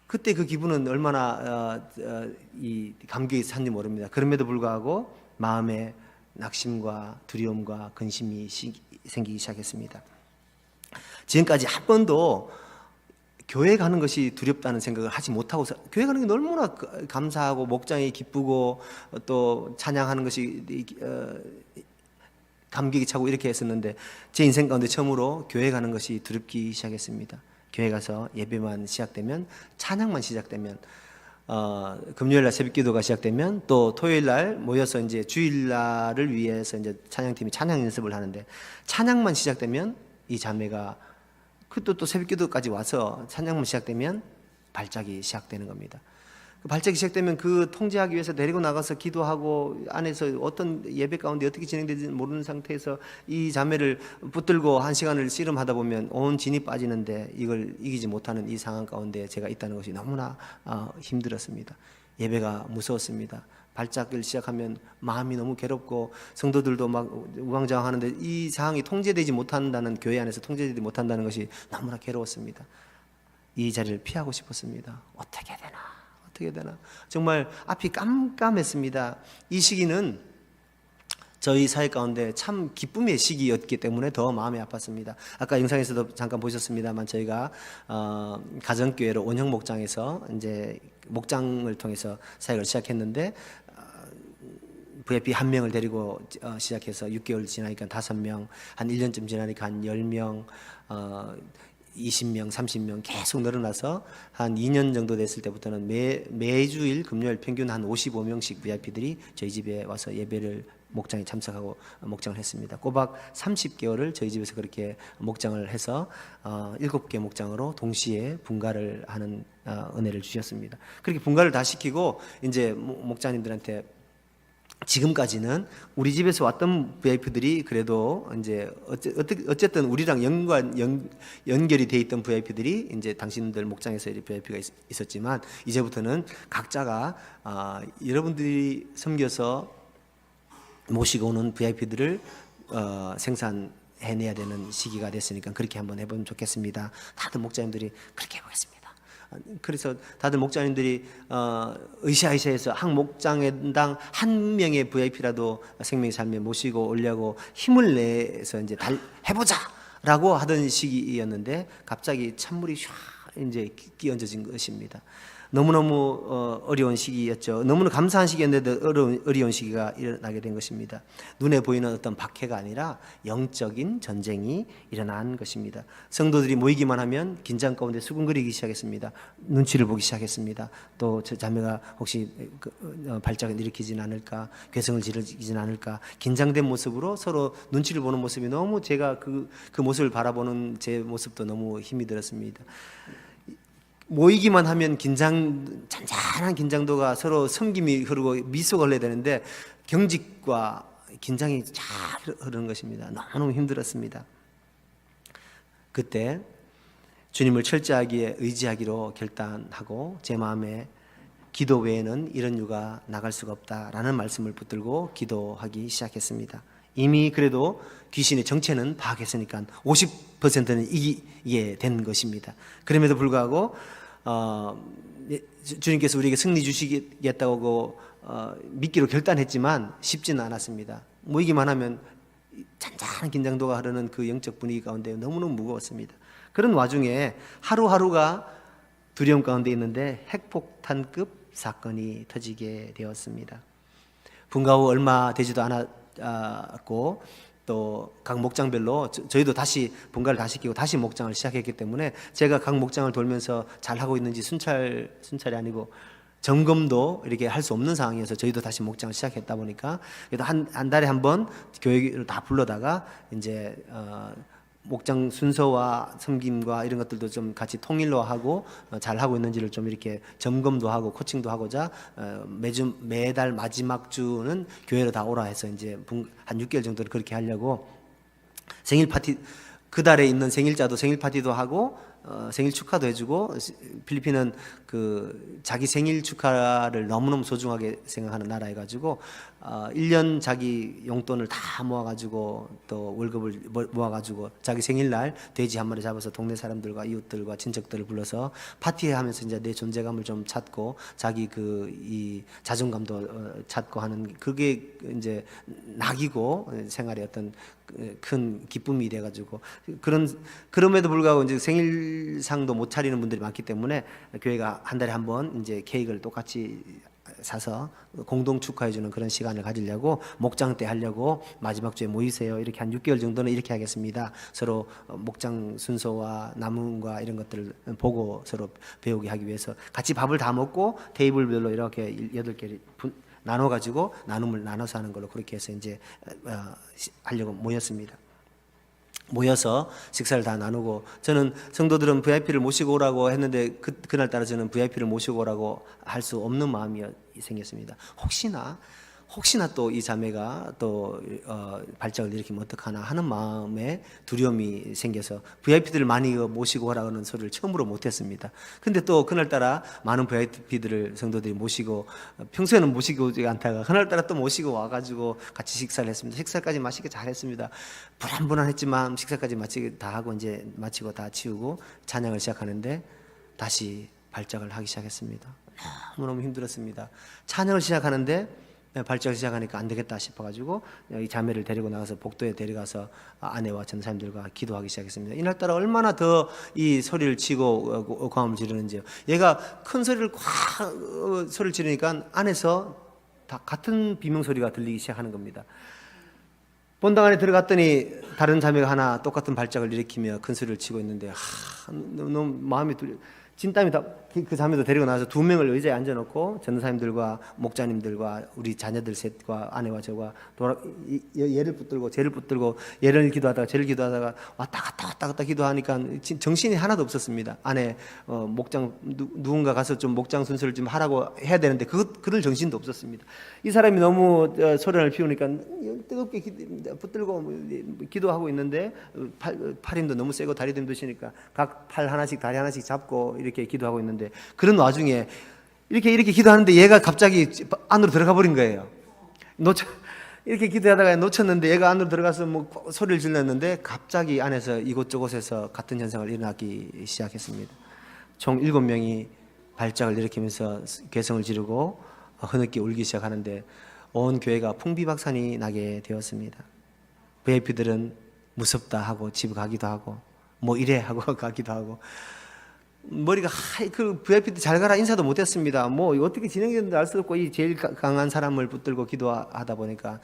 Speaker 1: 그때 그 기분은 얼마나 이 감격이 샀는지 모릅니다. 그럼에도 불구하고 마음에 낙심과 두려움과 근심이 생기기 시작했습니다. 지금까지 한 번도 교회 가는 것이 두렵다는 생각을 하지 못하고, 교회 가는 게 너무나 감사하고 목장이 기쁘고 또 찬양하는 것이 감격이 차고 이렇게 했었는데, 제 인생 가운데 처음으로 교회 가는 것이 두렵기 시작했습니다. 교회 가서 예배만 시작되면, 찬양만 시작되면, 금요일날 새벽기도가 시작되면, 또 토요일날 모여서 이제 주일날을 위해서 이제 찬양팀이 찬양 연습을 하는데, 찬양만 시작되면 이 자매가 또 새벽기도까지 와서 찬양만 시작되면 발작이 시작되는 겁니다. 그 발작이 시작되면 그 통제하기 위해서 데리고 나가서 기도하고, 안에서 어떤 예배 가운데 어떻게 진행되는지 모르는 상태에서 이 자매를 붙들고 한 시간을 씨름하다 보면 온 진이 빠지는데, 이걸 이기지 못하는 이 상황 가운데 제가 있다는 것이 너무나 힘들었습니다. 예배가 무서웠습니다. 발작을 시작하면 마음이 너무 괴롭고, 성도들도 막 우왕좌왕하는데 이 상황이 통제되지 못한다는, 교회 안에서 통제되지 못한다는 것이 너무나 괴로웠습니다. 이 자리를 피하고 싶었습니다. 어떻게 되나 정말 앞이 깜깜했습니다. 이 시기는 저희 사회 가운데 참 기쁨의 시기였기 때문에 더 마음이 아팠습니다. 아까 영상에서도 잠깐 보셨습니다만, 저희가 가정교회로 원형 목장에서 이제 목장을 통해서 사역을 시작했는데, VIP 한 명을 데리고 시작해서 6개월 지나니까 5명, 한 1년쯤 지나니까 한 10명, 20명, 30명 계속 늘어나서 한 2년 정도 됐을 때부터는 매주일 금요일 평균 한 55명씩 VIP들이 저희 집에 와서 예배를, 목장에 참석하고 목장을 했습니다. 꼬박 30개월을 저희 집에서 그렇게 목장을 해서 7개 목장으로 동시에 분가를 하는 은혜를 주셨습니다. 그렇게 분가를 다 시키고 이제 목장님들한테, 지금까지는 우리 집에서 왔던 VIP들이 그래도 이제 어쨌든 우리랑 연결이 돼 있던 VIP들이 이제 당신들 목장에서 VIP가 있었지만, 이제부터는 각자가 여러분들이 섬겨서 모시고 오는 VIP들을 생산해내야 되는 시기가 됐으니까 그렇게 한번 해보면 좋겠습니다. 다들 목장님들이 그렇게 해보겠습니다. 그래서 다들 목장님들이 으쌰으쌰해서 한 목장당 한 명의 VIP라도 생명의 삶에 모시고 오려고 힘을 내서 이제 해보자라고 하던 시기였는데, 갑자기 찬물이 쫙 이제 끼얹어진 것입니다. 너무너무 어려운 시기였죠. 너무나 감사한 시기였는데 어려운 시기가 일어나게 된 것입니다. 눈에 보이는 어떤 박해가 아니라 영적인 전쟁이 일어난 것입니다. 성도들이 모이기만 하면 긴장 가운데 수근거리기 시작했습니다. 눈치를 보기 시작했습니다. 또 저 자매가 혹시 발작을 일으키진 않을까, 괴성을 지르진 않을까, 긴장된 모습으로 서로 눈치를 보는 모습이 너무, 제가 그 모습을 바라보는 제 모습도 너무 힘이 들었습니다. 모이기만 하면 잔잔한 긴장도가 서로 섬김이 흐르고 미소가 흘러야 되는데, 경직과 긴장이 잘 흐르는 것입니다. 너무너무 힘들었습니다. 그때 주님을 철저하게 의지하기로 결단하고, 제 마음에 기도 외에는 이런 유가 나갈 수가 없다라는 말씀을 붙들고 기도하기 시작했습니다. 이미 그래도 귀신의 정체는 파악했으니까 50%는 이기게 된 것입니다. 그럼에도 불구하고 주님께서 우리에게 승리 주시겠다고 믿기로 결단했지만 쉽지는 않았습니다. 모이기만 하면 잔잔한 긴장도가 흐르는 그 영적 분위기 가운데 너무너무 무거웠습니다. 그런 와중에 하루하루가 두려움 가운데 있는데 핵폭탄급 사건이 터지게 되었습니다. 분가 후 얼마 되지도 않았고, 또 각 목장별로 저희도 다시 분가를 다시 시키고 다시 목장을 시작했기 때문에, 제가 각 목장을 돌면서 잘하고 있는지 순찰이 아니고 점검도 이렇게 할 수 없는 상황이어서, 저희도 다시 목장을 시작했다 보니까 그래도 한 달에 한 번 교회를 다 불러다가 이제 목장 순서와 섬김과 이런 것들도 좀 같이 통일로 하고 잘 하고 있는지를 좀 이렇게 점검도 하고 코칭도 하고자 매달 마지막 주는 교회로 다 오라 해서 이제 한 6개월 정도를 그렇게 하려고 생일 파티, 그 달에 있는 생일자도 생일 파티도 하고 생일 축하도 해주고, 필리핀은 그 자기 생일 축하를 너무너무 소중하게 생각하는 나라 해가지고 1년 자기 용돈을 다 모아가지고 또 월급을 모아가지고 자기 생일날 돼지 한 마리 잡아서 동네 사람들과 이웃들과 친척들을 불러서 파티하면서 이제 내 존재감을 좀 찾고 자기 이 자존감도 찾고 하는, 그게 이제 낙이고 생활의 어떤 큰 기쁨이 돼가지고, 그럼에도 불구하고 이제 생일상도 못 차리는 분들이 많기 때문에 교회가 한 달에 한 번 이제 케이크를 똑같이 사서 공동 축하해주는 그런 시간을 가지려고 목장 때 하려고 마지막 주에 모이세요. 이렇게 한 6개월 정도는 이렇게 하겠습니다. 서로 목장 순서와 나눔과 이런 것들을 보고 서로 배우게 하기 위해서 같이 밥을 다 먹고 테이블별로 이렇게 8개 나눠가지고 나눔을 나눠서 하는 걸로 그렇게 해서 이제 하려고 모였습니다. 모여서 식사를 다 나누고, 저는 성도들은 VIP를 모시고 오라고 했는데 그날따라 저는 VIP를 모시고 오라고 할 수 없는 마음이 생겼습니다. 혹시나 또 이 자매가 또 발작을 일으키면 어떡하나 하는 마음에 두려움이 생겨서 VIP들을 많이 모시고 오라는 소리를 처음으로 못했습니다. 근데 또 그날따라 많은 VIP들을 성도들이 모시고, 평소에는 모시고 오지 않다가 그날따라 또 모시고 와가지고 같이 식사를 했습니다. 식사까지 맛있게 잘 했습니다. 불안불안했지만 식사까지 마치고 다 하고 이제 마치고 다 치우고 찬양을 시작하는데 다시 발작을 하기 시작했습니다. 너무너무 힘들었습니다. 찬양을 시작하는데 발작을 시작하니까 안 되겠다 싶어가지고 이 자매를 데리고 나가서 복도에 데려가서 아내와 전사님들과 기도하기 시작했습니다. 이날따라 얼마나 더 이 소리를 치고 고함을 지르는지요. 얘가 큰 소리를 콱 소리를 지르니까 안에서 다 같은 비명소리가 들리기 시작하는 겁니다. 본당 안에 들어갔더니 다른 자매가 하나 똑같은 발작을 일으키며 큰 소리를 치고 있는데 너무 마음이 진땀이 다, 그 자매도 데리고 나와서 2명을 의자에 앉아놓고 전사님들과 목자님들과 우리 자녀들 셋과 아내와 저가 얘를 붙들고 쟤를 붙들고 얘를 기도하다가 쟤를 기도하다가 왔다 갔다 기도하니까 정신이 하나도 없었습니다. 안에 목장 누군가 가서 좀 목장 순서를 좀 하라고 해야 되는데 그럴 정신도 없었습니다. 이 사람이 너무 소란을 피우니까 뜨겁게 붙들고 기도하고 있는데 팔 힘도 너무 세고 다리도 힘드시니까 각 팔 하나씩 다리 하나씩 잡고 이렇게 기도하고 있는데, 그런 와중에 이렇게 기도하는데 얘가 갑자기 안으로 들어가 버린 거예요. 이렇게 기도하다가 놓쳤는데 얘가 안으로 들어가서 뭐 소리를 질렀는데 갑자기 안에서 이곳저곳에서 같은 현상을 일어나기 시작했습니다. 총 7명이 발작을 일으키면서 괴성을 지르고 흐느끼 울기 시작하는데 온 교회가 풍비박산이 나게 되었습니다. VIP들은 무섭다 하고 집에 가기도 하고 뭐 이래 하고 가기도 하고, 머리가 그 VIP들 잘 가라 인사도 못했습니다. 뭐 어떻게 진행되는지 알 수 없고 이 제일 강한 사람을 붙들고 기도하다 보니까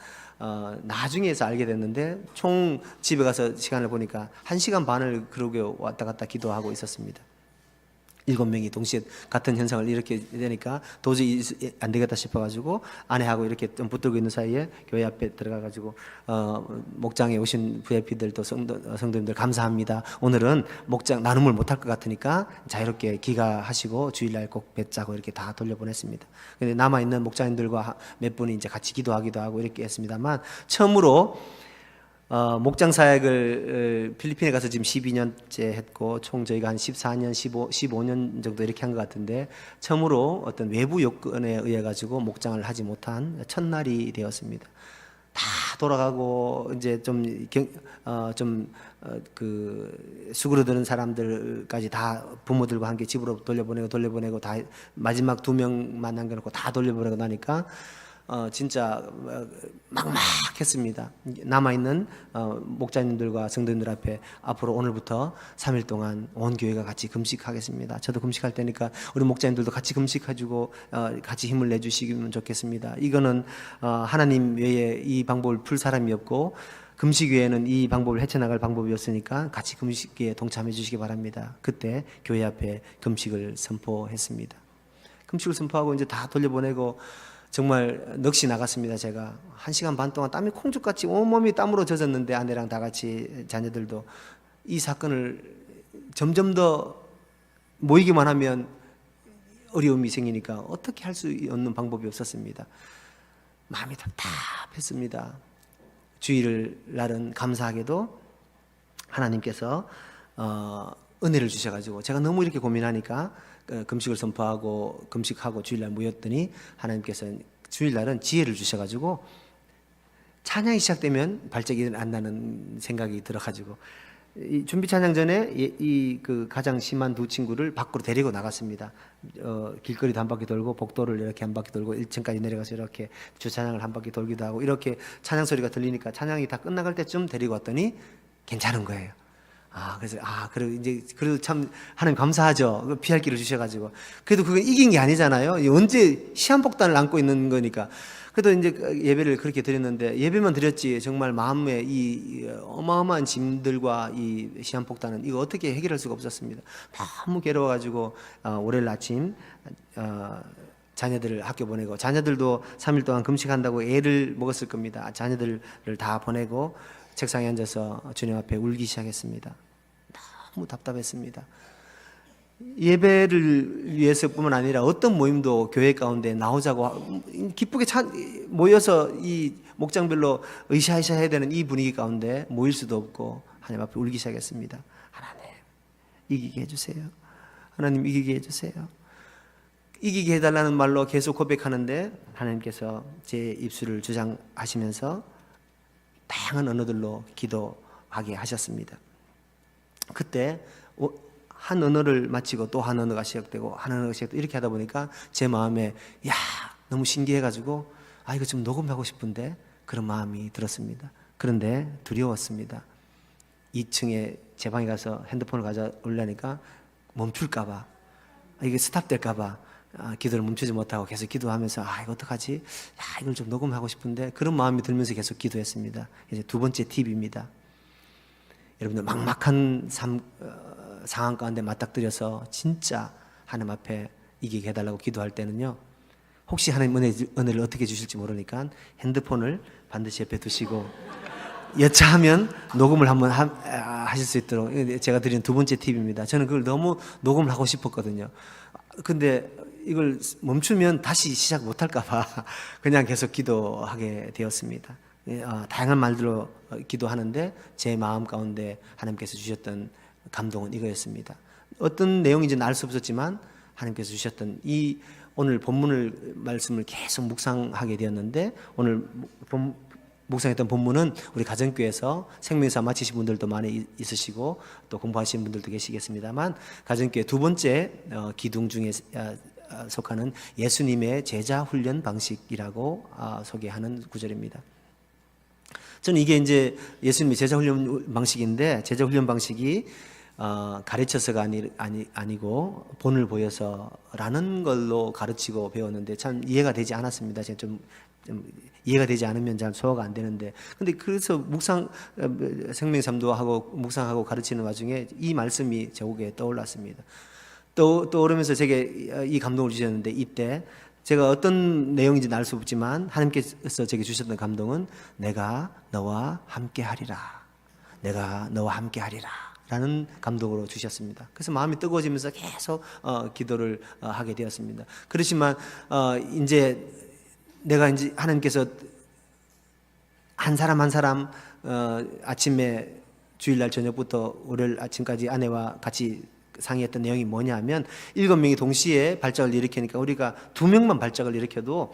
Speaker 1: 나중에서 알게 됐는데 총 집에 가서 시간을 보니까 1시간 반을 그러게 왔다 갔다 기도하고 있었습니다. 7명이 동시에 같은 현상을 일으키게 되니까 도저히 안 되겠다 싶어가지고 아내하고 이렇게 좀 붙들고 있는 사이에 교회 앞에 들어가가지고 목장에 오신 VIP들도 성도님들 감사합니다. 오늘은 목장 나눔을 못할 것 같으니까 자유롭게 귀가하시고 주일날 꼭 뵙자고 이렇게 다 돌려보냈습니다. 근데 남아있는 목장님들과 몇 분이 이제 같이 기도하기도 하고 이렇게 했습니다만, 처음으로 목장 사역을 필리핀에 가서 지금 12년째 했고 총 저희가 한 14년, 15년 정도 이렇게 한 것 같은데, 처음으로 어떤 외부 요건에 의해 가지고 목장을 하지 못한 첫날이 되었습니다. 다 돌아가고 이제 그 수그러드는 사람들까지 다 부모들과 함께 집으로 돌려보내고 다 마지막 2명만 남겨놓고 다 돌려보내고 나니까 진짜 막막했습니다. 남아있는 목자님들과 성도님들 앞에 앞으로 오늘부터 3일 동안 온 교회가 같이 금식하겠습니다. 저도 금식할 테니까 우리 목자님들도 같이 금식해주고 같이 힘을 내주시면 좋겠습니다. 이거는 하나님 외에 이 방법을 풀 사람이 없고 금식 외에는 이 방법을 헤쳐나갈 방법이었으니까 같이 금식에 동참해 주시기 바랍니다. 그때 교회 앞에 금식을 선포했습니다. 금식을 선포하고 이제 다 돌려보내고 정말 넋이 나갔습니다. 제가 1시간 반 동안 땀이 콩죽같이 온몸이 땀으로 젖었는데 아내랑 다 같이 자녀들도 이 사건을 점점 더 모이기만 하면 어려움이 생기니까 어떻게 할 수 없는 방법이 없었습니다. 마음이 답답했습니다. 주일 날은 감사하게도 하나님께서 은혜를 주셔가지고 제가 너무 이렇게 고민하니까 금식을 선포하고 금식하고 주일날 모였더니 하나님께서 주일날은 지혜를 주셔가지고 찬양이 시작되면 발작이 안 나는 생각이 들어가지고 이 준비 찬양 전에 그 가장 심한 두 친구를 밖으로 데리고 나갔습니다. 길거리도 한 바퀴 돌고 복도를 이렇게 한 바퀴 돌고 1층까지 내려가서 이렇게 주찬양을 한 바퀴 돌기도 하고 이렇게 찬양 소리가 들리니까 찬양이 다 끝나갈 때쯤 데리고 왔더니 괜찮은 거예요. 그리고 이제, 그래도 참, 하나님 감사하죠. 피할 길을 주셔가지고. 그래도 그건 이긴 게 아니잖아요. 언제 시한폭탄을 안고 있는 거니까. 그래도 이제 예배를 그렇게 드렸는데, 예배만 드렸지, 정말 마음에 이 어마어마한 짐들과 이 시한폭탄은 이거 어떻게 해결할 수가 없었습니다. 너무 괴로워가지고, 월요일 아침, 자녀들을 학교 보내고, 자녀들도 3일 동안 금식한다고 애를 먹었을 겁니다. 자녀들을 다 보내고, 책상에 앉아서 주님 앞에 울기 시작했습니다. 너무 답답했습니다. 예배를 위해서뿐만 아니라 어떤 모임도 교회 가운데 나오자고 기쁘게 모여서 이 목장별로 으쌰으쌰 해야 되는 이 분위기 가운데 모일 수도 없고 하나님 앞에 울기 시작했습니다. 하나님 이기게 해주세요. 하나님 이기게 해주세요. 이기게 해달라는 말로 계속 고백하는데 하나님께서 제 입술을 주장하시면서 다양한 언어들로 기도하게 하셨습니다. 그때 한 언어를 마치고 또 한 언어가 시작되고 한 언어가 시작되고 이렇게 하다 보니까 제 마음에 너무 신기해가지고 이거 좀 녹음하고 싶은데 그런 마음이 들었습니다. 그런데 두려웠습니다. 2층에 제 방에 가서 핸드폰을 가져오려니까 멈출까봐 이게 스탑될까봐 기도를 멈추지 못하고 계속 기도하면서 이거 어떡하지? 이걸 좀 녹음하고 싶은데 그런 마음이 들면서 계속 기도했습니다. 이제 두 번째 팁입니다. 여러분들 막막한 상황 가운데 맞닥뜨려서 진짜 하나님 앞에 이기게 해달라고 기도할 때는요, 혹시 하나님 은혜를 어떻게 주실지 모르니까 핸드폰을 반드시 옆에 두시고 여차하면 녹음을 한번 하실 수 있도록, 제가 드리는 두 번째 팁입니다. 저는 그걸 너무 녹음을 하고 싶었거든요. 근데 이걸 멈추면 다시 시작 못할까봐 그냥 계속 기도하게 되었습니다. 다양한 말들로 기도하는데 제 마음 가운데 하나님께서 주셨던 감동은 이거였습니다. 어떤 내용인지는 알 수 없었지만 하나님께서 주셨던 이 오늘 본문을 말씀을 계속 묵상하게 되었는데, 오늘 묵상했던 본문은 우리 가정교회에서 생명사 마치신 분들도 많이 있으시고 또 공부하신 분들도 계시겠습니다만, 가정교회 두 번째 기둥 중에 속하는 예수님의 제자 훈련 방식이라고 소개하는 구절입니다. 저는 이게 이제 예수님의 제자 훈련 방식인데, 제자 훈련 방식이 가르쳐서가 아니고 본을 보여서라는 걸로 가르치고 배웠는데 참 이해가 되지 않았습니다. 제가 좀 이해가 되지 않으면 잘 소화가 안 되는데, 근데 그래서 생명삼도 하고 묵상하고 가르치는 와중에 이 말씀이 제 속에 떠올랐습니다. 떠오르면서 제게 이 감동을 주셨는데, 이때 제가 어떤 내용인지는 알 수 없지만 하나님께서 제게 주셨던 감동은 내가 너와 함께 하리라, 내가 너와 함께 하리라 라는 감동으로 주셨습니다. 그래서 마음이 뜨거워지면서 계속 기도를 하게 되었습니다. 그렇지만 이제 내가 이제 하나님께서 한 사람 한 사람 아침에 주일날 저녁부터 월요일 아침까지 아내와 같이 상의했던 내용이 뭐냐면, 7명이 동시에 발작을 일으키니까 우리가 2명만 발작을 일으켜도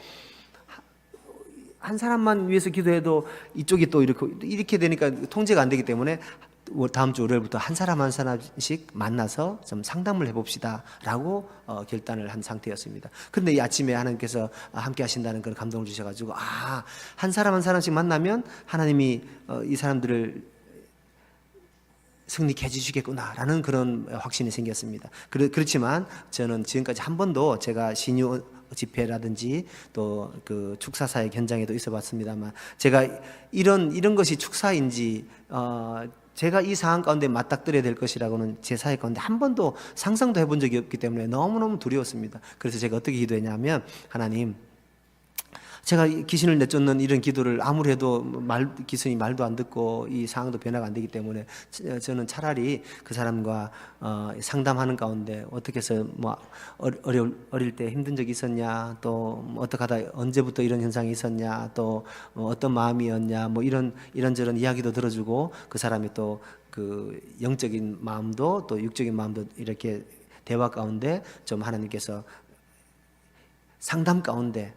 Speaker 1: 한 사람만 위해서 기도해도 이쪽이 또 이렇게 되니까 통제가 안 되기 때문에 다음 주 월요일부터 한 사람 한 사람씩 만나서 좀 상담을 해봅시다 라고 결단을 한 상태였습니다. 근데 이 아침에 하나님께서 함께 하신다는 그런 감동을 주셔가지고 한 사람 한 사람씩 만나면 하나님이 이 사람들을 승리케 해주시겠구나 라는 그런 확신이 생겼습니다. 그렇지만 저는 지금까지 한 번도 제가 신유 집회라든지 또 그 축사사의 현장에도 있어 봤습니다만, 제가 이런 것이 축사인지 제가 이 상황 가운데 맞닥뜨려야 될 것이라고는 제 사회 가운데 한 번도 상상도 해본 적이 없기 때문에 너무너무 두려웠습니다. 그래서 제가 어떻게 기도했냐면, 하나님 제가 귀신을 내쫓는 이런 기도를 아무리 해도 귀신이 말도 안 듣고 이 상황도 변화가 안 되기 때문에 저는 차라리 그 사람과 상담하는 가운데 어떻게 해서 뭐 어릴 때 힘든 적이 있었냐, 또 어떻게 하다 언제부터 이런 현상이 있었냐, 또 어떤 마음이었냐, 뭐 이런저런 이야기도 들어주고 그 사람이 또 그 영적인 마음도 또 육적인 마음도 이렇게 대화 가운데 좀 하나님께서 상담 가운데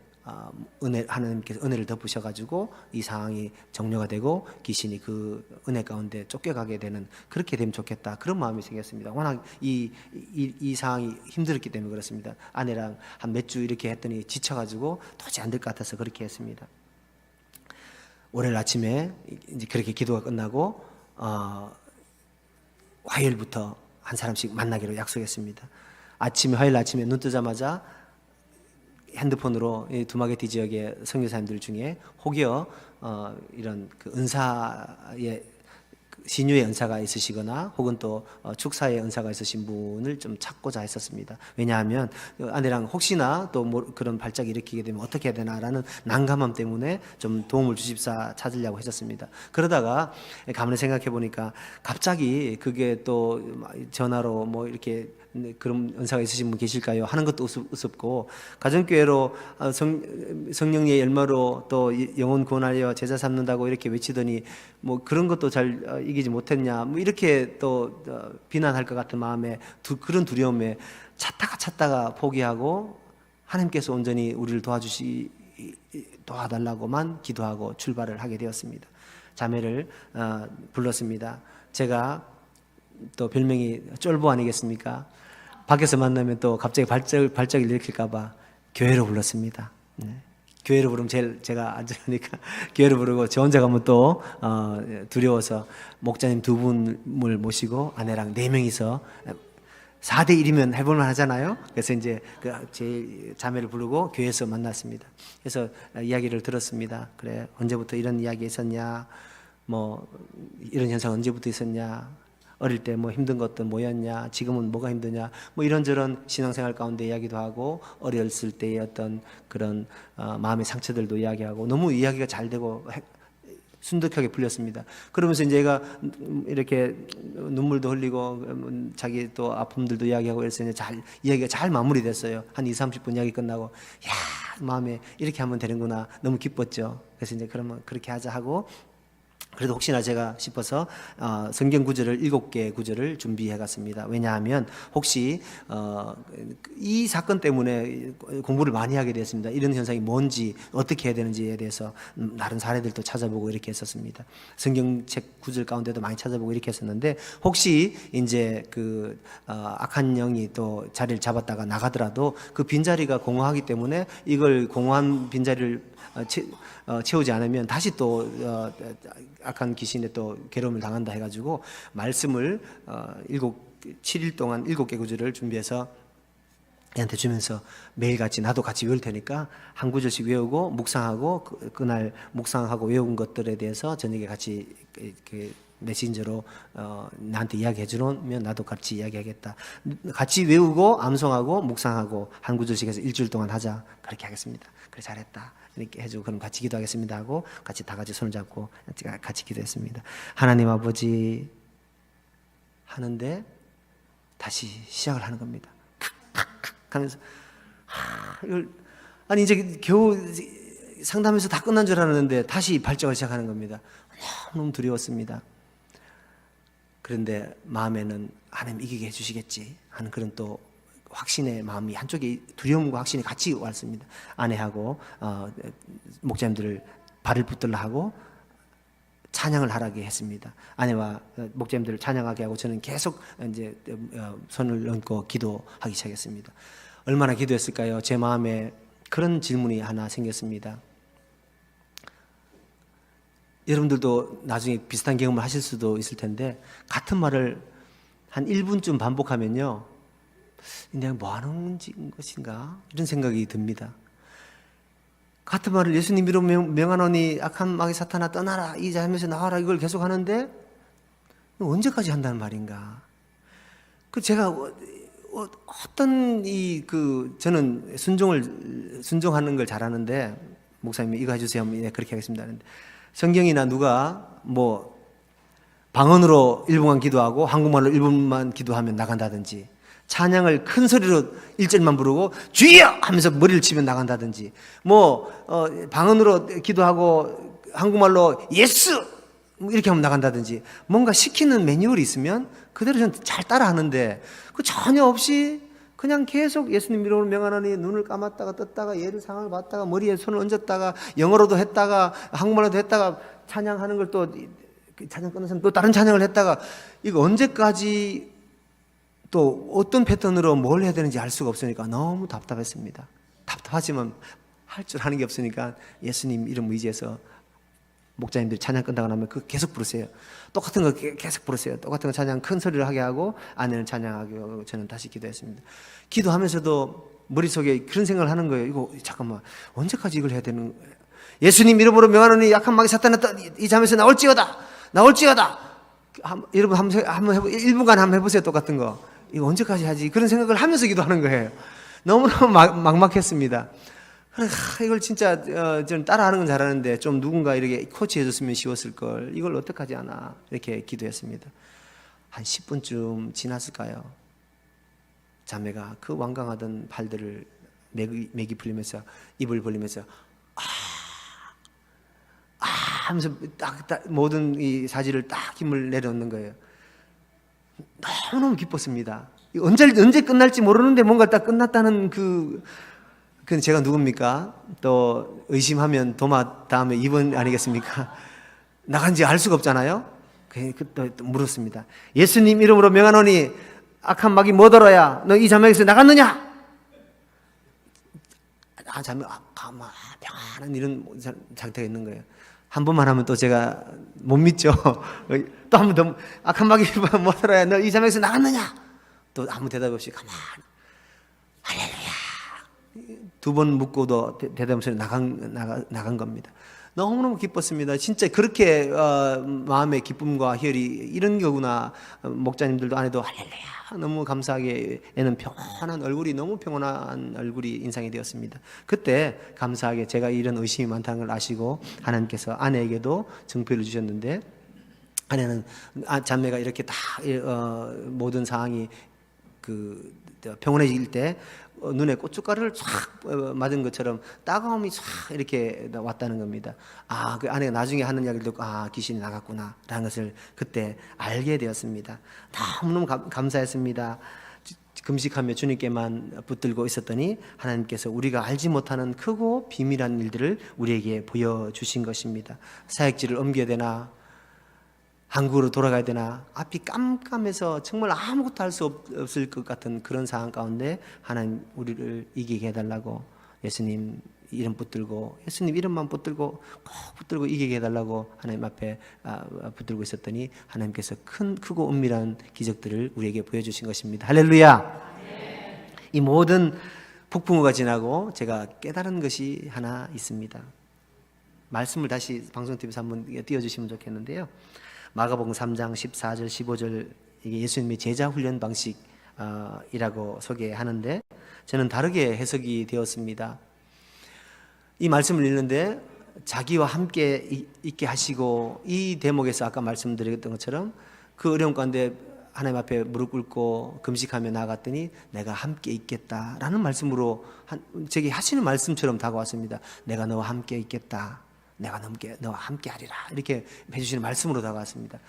Speaker 1: 하나님께서 은혜를 덮으셔가지고 이 상황이 정료가 되고 귀신이 그 은혜 가운데 쫓겨가게 되는, 그렇게 되면 좋겠다, 그런 마음이 생겼습니다. 워낙 이 상황이 힘들었기 때문에 그렇습니다. 아내랑 한 몇 주 이렇게 했더니 지쳐가지고 도저히 안 될 것 같아서 그렇게 했습니다. 월요일 아침에 이제 그렇게 기도가 끝나고 화요일부터 한 사람씩 만나기로 약속했습니다. 화요일 아침에 눈 뜨자마자 핸드폰으로 이 두마게티 지역의 선교사님들 중에 혹여 이런 그 은사의 신유의 은사가 있으시거나 혹은 또 축사의 은사가 있으신 분을 좀 찾고자 했었습니다. 왜냐하면 아내랑 혹시나 또 그런 발작이 일으키게 되면 어떻게 해야 되나라는 난감함 때문에 좀 도움을 주십사 찾으려고 했었습니다. 그러다가 가만히 생각해 보니까 갑자기 그게 또 전화로 뭐 이렇게 그런 은사가 있으신 분 계실까요? 하는 것도 우습고, 가정교회로 성령의 열매로 또 영혼 구원하여 제자 삼는다고 이렇게 외치더니 뭐 그런 것도 잘 이기지 못했냐, 뭐 이렇게 또 비난할 것 같은 마음에 그런 두려움에 찾다가 포기하고 하나님께서 온전히 우리를 도와달라고만 기도하고 출발을 하게 되었습니다. 자매를 불렀습니다. 제가 또 별명이 쫄보 아니겠습니까? 밖에서 만나면 또 갑자기 발작을 일으킬까봐 교회로 불렀습니다. 네. 교회로 부르면 제가 안전하니까 교회로 부르고, 저 혼자 가면 또 두려워서 목자님 2분을 모시고 아내랑 4명이서 4대 1이면 해볼만 하잖아요. 그래서 이제 제 자매를 부르고 교회에서 만났습니다. 그래서 이야기를 들었습니다. 그래, 언제부터 이런 이야기 있었냐, 뭐 이런 현상 언제부터 있었냐, 어릴 때 뭐 힘든 것도 뭐였냐, 지금은 뭐가 힘드냐, 뭐 이런저런 신앙생활 가운데 이야기도 하고, 어렸을 때의 어떤 그런 마음의 상처들도 이야기하고, 너무 이야기가 잘 되고 순득하게 풀렸습니다. 그러면서 이제 얘가 이렇게 눈물도 흘리고 자기 또 아픔들도 이야기하고 그래서 이제 이야기가 잘 마무리됐어요. 한 20-30분 이야기 끝나고, 야, 마음에 이렇게 하면 되는구나, 너무 기뻤죠. 그래서 이제 그러면 그렇게 하자 하고, 그래도 혹시나 제가 싶어서 성경 구절을 7개 구절을 준비해 갔습니다. 왜냐하면 혹시 이 사건 때문에 공부를 많이 하게 됐습니다. 이런 현상이 뭔지, 어떻게 해야 되는지에 대해서 다른 사례들도 찾아보고 이렇게 했었습니다. 성경책 구절 가운데도 많이 찾아보고 이렇게 했었는데, 혹시 이제 그 악한 영이 또 자리를 잡았다가 나가더라도 그 빈자리가 공허하기 때문에 이걸 공허한 빈자리를 채우지 않으면 다시 또 악한 귀신에 또 괴로움을 당한다 해가지고 말씀을 7일 동안 7개 구절을 준비해서 얘한테 주면서 매일같이 나도 같이 외울 테니까 한 구절씩 외우고 묵상하고 그날 묵상하고 외운 것들에 대해서 저녁에 같이 메신저로 나한테 이야기해 주면 나도 같이 이야기하겠다. 같이 외우고 암송하고 묵상하고 한 구절씩 해서 일주일 동안 하자. 그렇게 하겠습니다. 그래, 잘했다. 이렇게 해주고, 그럼 같이 기도하겠습니다 하고 같이 다 같이 손을 잡고 같이 기도했습니다. 하나님 아버지 하는데 다시 시작을 하는 겁니다. 하면서 이걸 아니 이제 겨우 상담에서 다 끝난 줄 알았는데 다시 발작을 시작하는 겁니다. 너무 두려웠습니다. 그런데 마음에는 하나님 이기게 해주시겠지 하는 그런 또 확신의 마음이, 한쪽에 두려움과 확신이 같이 왔습니다. 아내하고 목자님들을 발을 붙들라 하고 찬양을 하라게 했습니다. 아내와 목자님들을 찬양하게 하고 저는 계속 이제 손을 얹고 기도하기 시작했습니다. 얼마나 기도했을까요? 제 마음에 그런 질문이 하나 생겼습니다. 여러분들도 나중에 비슷한 경험을 하실 수도 있을 텐데, 같은 말을 한 1분쯤 반복하면요, 내가 뭐 하는 것인가? 이런 생각이 듭니다. 같은 말을 예수님 이름 명하노니 악한 마귀 사탄아 떠나라 이 자면서 나와라, 이걸 계속 하는데 언제까지 한다는 말인가? 제가 어떤 저는 순종하는 걸 잘하는데 목사님이 이거 해주세요. 예, 그렇게 하겠습니다. 성경이나 누가 뭐 방언으로 1분간 기도하고 한국말로 1분만 기도하면 나간다든지, 찬양을 큰 소리로 1절만 부르고 주여 하면서 머리를 치면 나간다든지, 뭐 방언으로 기도하고 한국말로 예수 이렇게 하면 나간다든지, 뭔가 시키는 매뉴얼이 있으면 그대로 저는 잘 따라하는데 그 전혀 없이 그냥 계속 예수님 이름으로 명하노니 눈을 감았다가 떴다가 예를 상을 봤다가 머리에 손을 얹었다가 영어로도 했다가 한국말로도 했다가 찬양하는 걸 또 찬양 끝나서 또 다른 찬양을 했다가, 이거 언제까지 또 어떤 패턴으로 뭘 해야 되는지 알 수가 없으니까 너무 답답했습니다. 답답하지만 할 줄 아는 게 없으니까 예수님 이름 의지해서 목자님들이 찬양 끝나고 나면 그거 계속 부르세요. 똑같은 거 계속 부르세요. 똑같은 거 찬양 큰 소리를 하게 하고 아내는 찬양하게 하고 저는 다시 기도했습니다. 기도하면서도 머릿속에 그런 생각을 하는 거예요. 이거 잠깐만, 언제까지 이걸 해야 되는 거예요? 예수님 이름으로 명하노니 약한 마귀 사탄아 이 잠에서 나올지어다. 여러분 한번 해보 1분간 한번 해보세요. 똑같은 거. 이거 언제까지 하지? 그런 생각을 하면서 기도하는 거예요. 너무너무 막막했습니다. 이걸 진짜 저는 따라하는 건 잘하는데 좀 누군가 이렇게 코치해 줬으면 쉬웠을 걸, 이걸 어떡하지 않아, 이렇게 기도했습니다. 한 10분쯤 지났을까요? 자매가 그 완강하던 팔들을 맥이 풀리면서 입을 벌리면서 하면서 딱 모든 이 사지를 딱 힘을 내려놓는 거예요. 너무너무 기뻤습니다. 언제 끝날지 모르는데 뭔가 딱 끝났다는 그 제가 누굽니까? 또 의심하면 도마 다음에 2번 아니겠습니까? 나간지 알 수가 없잖아요. 또 물었습니다. 예수님 이름으로 명하노니 악한 마귀 못 알아야 너 이 자매에서 나갔느냐? 자매 가만 평안한 이런 상태가 있는 거예요. 한 번만 하면 또 제가 못 믿죠. 또 한 번 더 악한 마귀 못 알아야 너 이 자매에서 나갔느냐? 또 아무 대답 없이 가만. 할렐루야. 2번 묻고도 대답 없이 나간 겁니다. 너무너무 기뻤습니다. 진짜 그렇게 마음의 기쁨과 희열이 이런 거구나. 목자님들도 아내도 할렐루야 너무 감사하게, 애는 평안한 얼굴이, 너무 평온한 얼굴이 인상이 되었습니다. 그때 감사하게 제가 이런 의심이 많다는 걸 아시고 하나님께서 아내에게도 증표를 주셨는데, 아내는 자매가 이렇게 다 모든 상황이 평온해질 때 눈에 고춧가루를 촥 맞은 것처럼 따가움이 촥 이렇게 왔다는 겁니다. 그 아내가 나중에 하는 이야기를 듣고 귀신이 나갔구나 라는 것을 그때 알게 되었습니다. 너무너무 감사했습니다. 금식하며 주님께만 붙들고 있었더니 하나님께서 우리가 알지 못하는 크고 비밀한 일들을 우리에게 보여주신 것입니다. 사역지를 옮겨야 되나, 한국으로 돌아가야 되나, 앞이 깜깜해서 정말 아무것도 할 수 없을 것 같은 그런 상황 가운데 하나님 우리를 이기게 해달라고 예수님 이름 붙들고, 예수님 이름만 붙들고 꼭 붙들고 이기게 해달라고 하나님 앞에 붙들고 있었더니 하나님께서 크고 은밀한 기적들을 우리에게 보여주신 것입니다. 할렐루야. 이 모든 폭풍우가 지나고 제가 깨달은 것이 하나 있습니다. 말씀을 다시 방송TV에서 한번 띄워주시면 좋겠는데요. 마가복음 3장 14절 15절, 이게 예수님의 제자 훈련 방식이라고 소개하는데 저는 다르게 해석이 되었습니다. 이 말씀을 읽는데 자기와 함께 있게 하시고, 이 대목에서 아까 말씀드렸던 것처럼 그 어려운 가운데 하나님 앞에 무릎 꿇고 금식하며 나아갔더니 내가 함께 있겠다라는 말씀으로 제게 하시는 말씀처럼 다가왔습니다. 내가 너와 함께 있겠다, 내가 너와 함께 하리라, 이렇게 해주시는 말씀으로 다가왔습니다.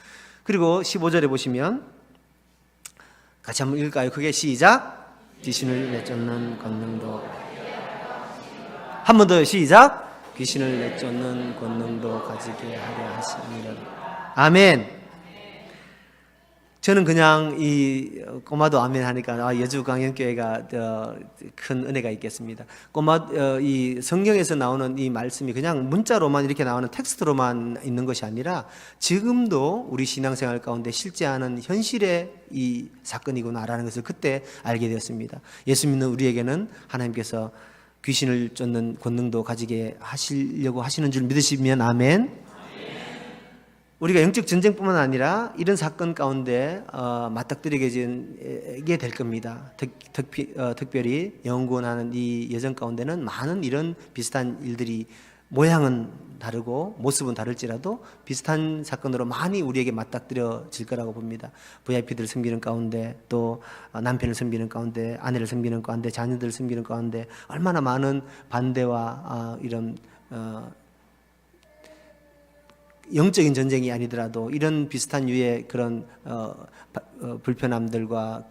Speaker 1: 그리고 15절에 보시면 같이 한번 읽을까요? 그게 시작. 귀신을 내쫓는 권능도, 한 번 더 시작. 귀신을 내쫓는 권능도 가지게 하려 하시니라. 아멘. 저는 그냥 이 꼬마도 아멘 하니까 여주강연교회가 큰 은혜가 있겠습니다. 이 성경에서 나오는 이 말씀이 그냥 문자로만 이렇게 나오는 텍스트로만 있는 것이 아니라 지금도 우리 신앙생활 가운데 실제하는 현실의 이 사건이구나라는 것을 그때 알게 되었습니다. 예수 믿는 우리에게는 하나님께서 귀신을 쫓는 권능도 가지게 하시려고 하시는 줄 믿으시면 아멘. 우리가 영적 전쟁뿐만 아니라 이런 사건 가운데 맞닥뜨리게 될 겁니다. 특별히 영원하는 이 여정 가운데는 많은 이런 비슷한 일들이 모양은 다르고 모습은 다를지라도 비슷한 사건으로 많이 우리에게 맞닥뜨려질 거라고 봅니다. VIP들을 섬기는 가운데, 또 남편을 섬기는 가운데, 아내를 섬기는 가운데, 자녀들을 섬기는 가운데 얼마나 많은 반대와 이런 영적인 전쟁이 아니더라도 이런 비슷한 유의 그런 불편함들과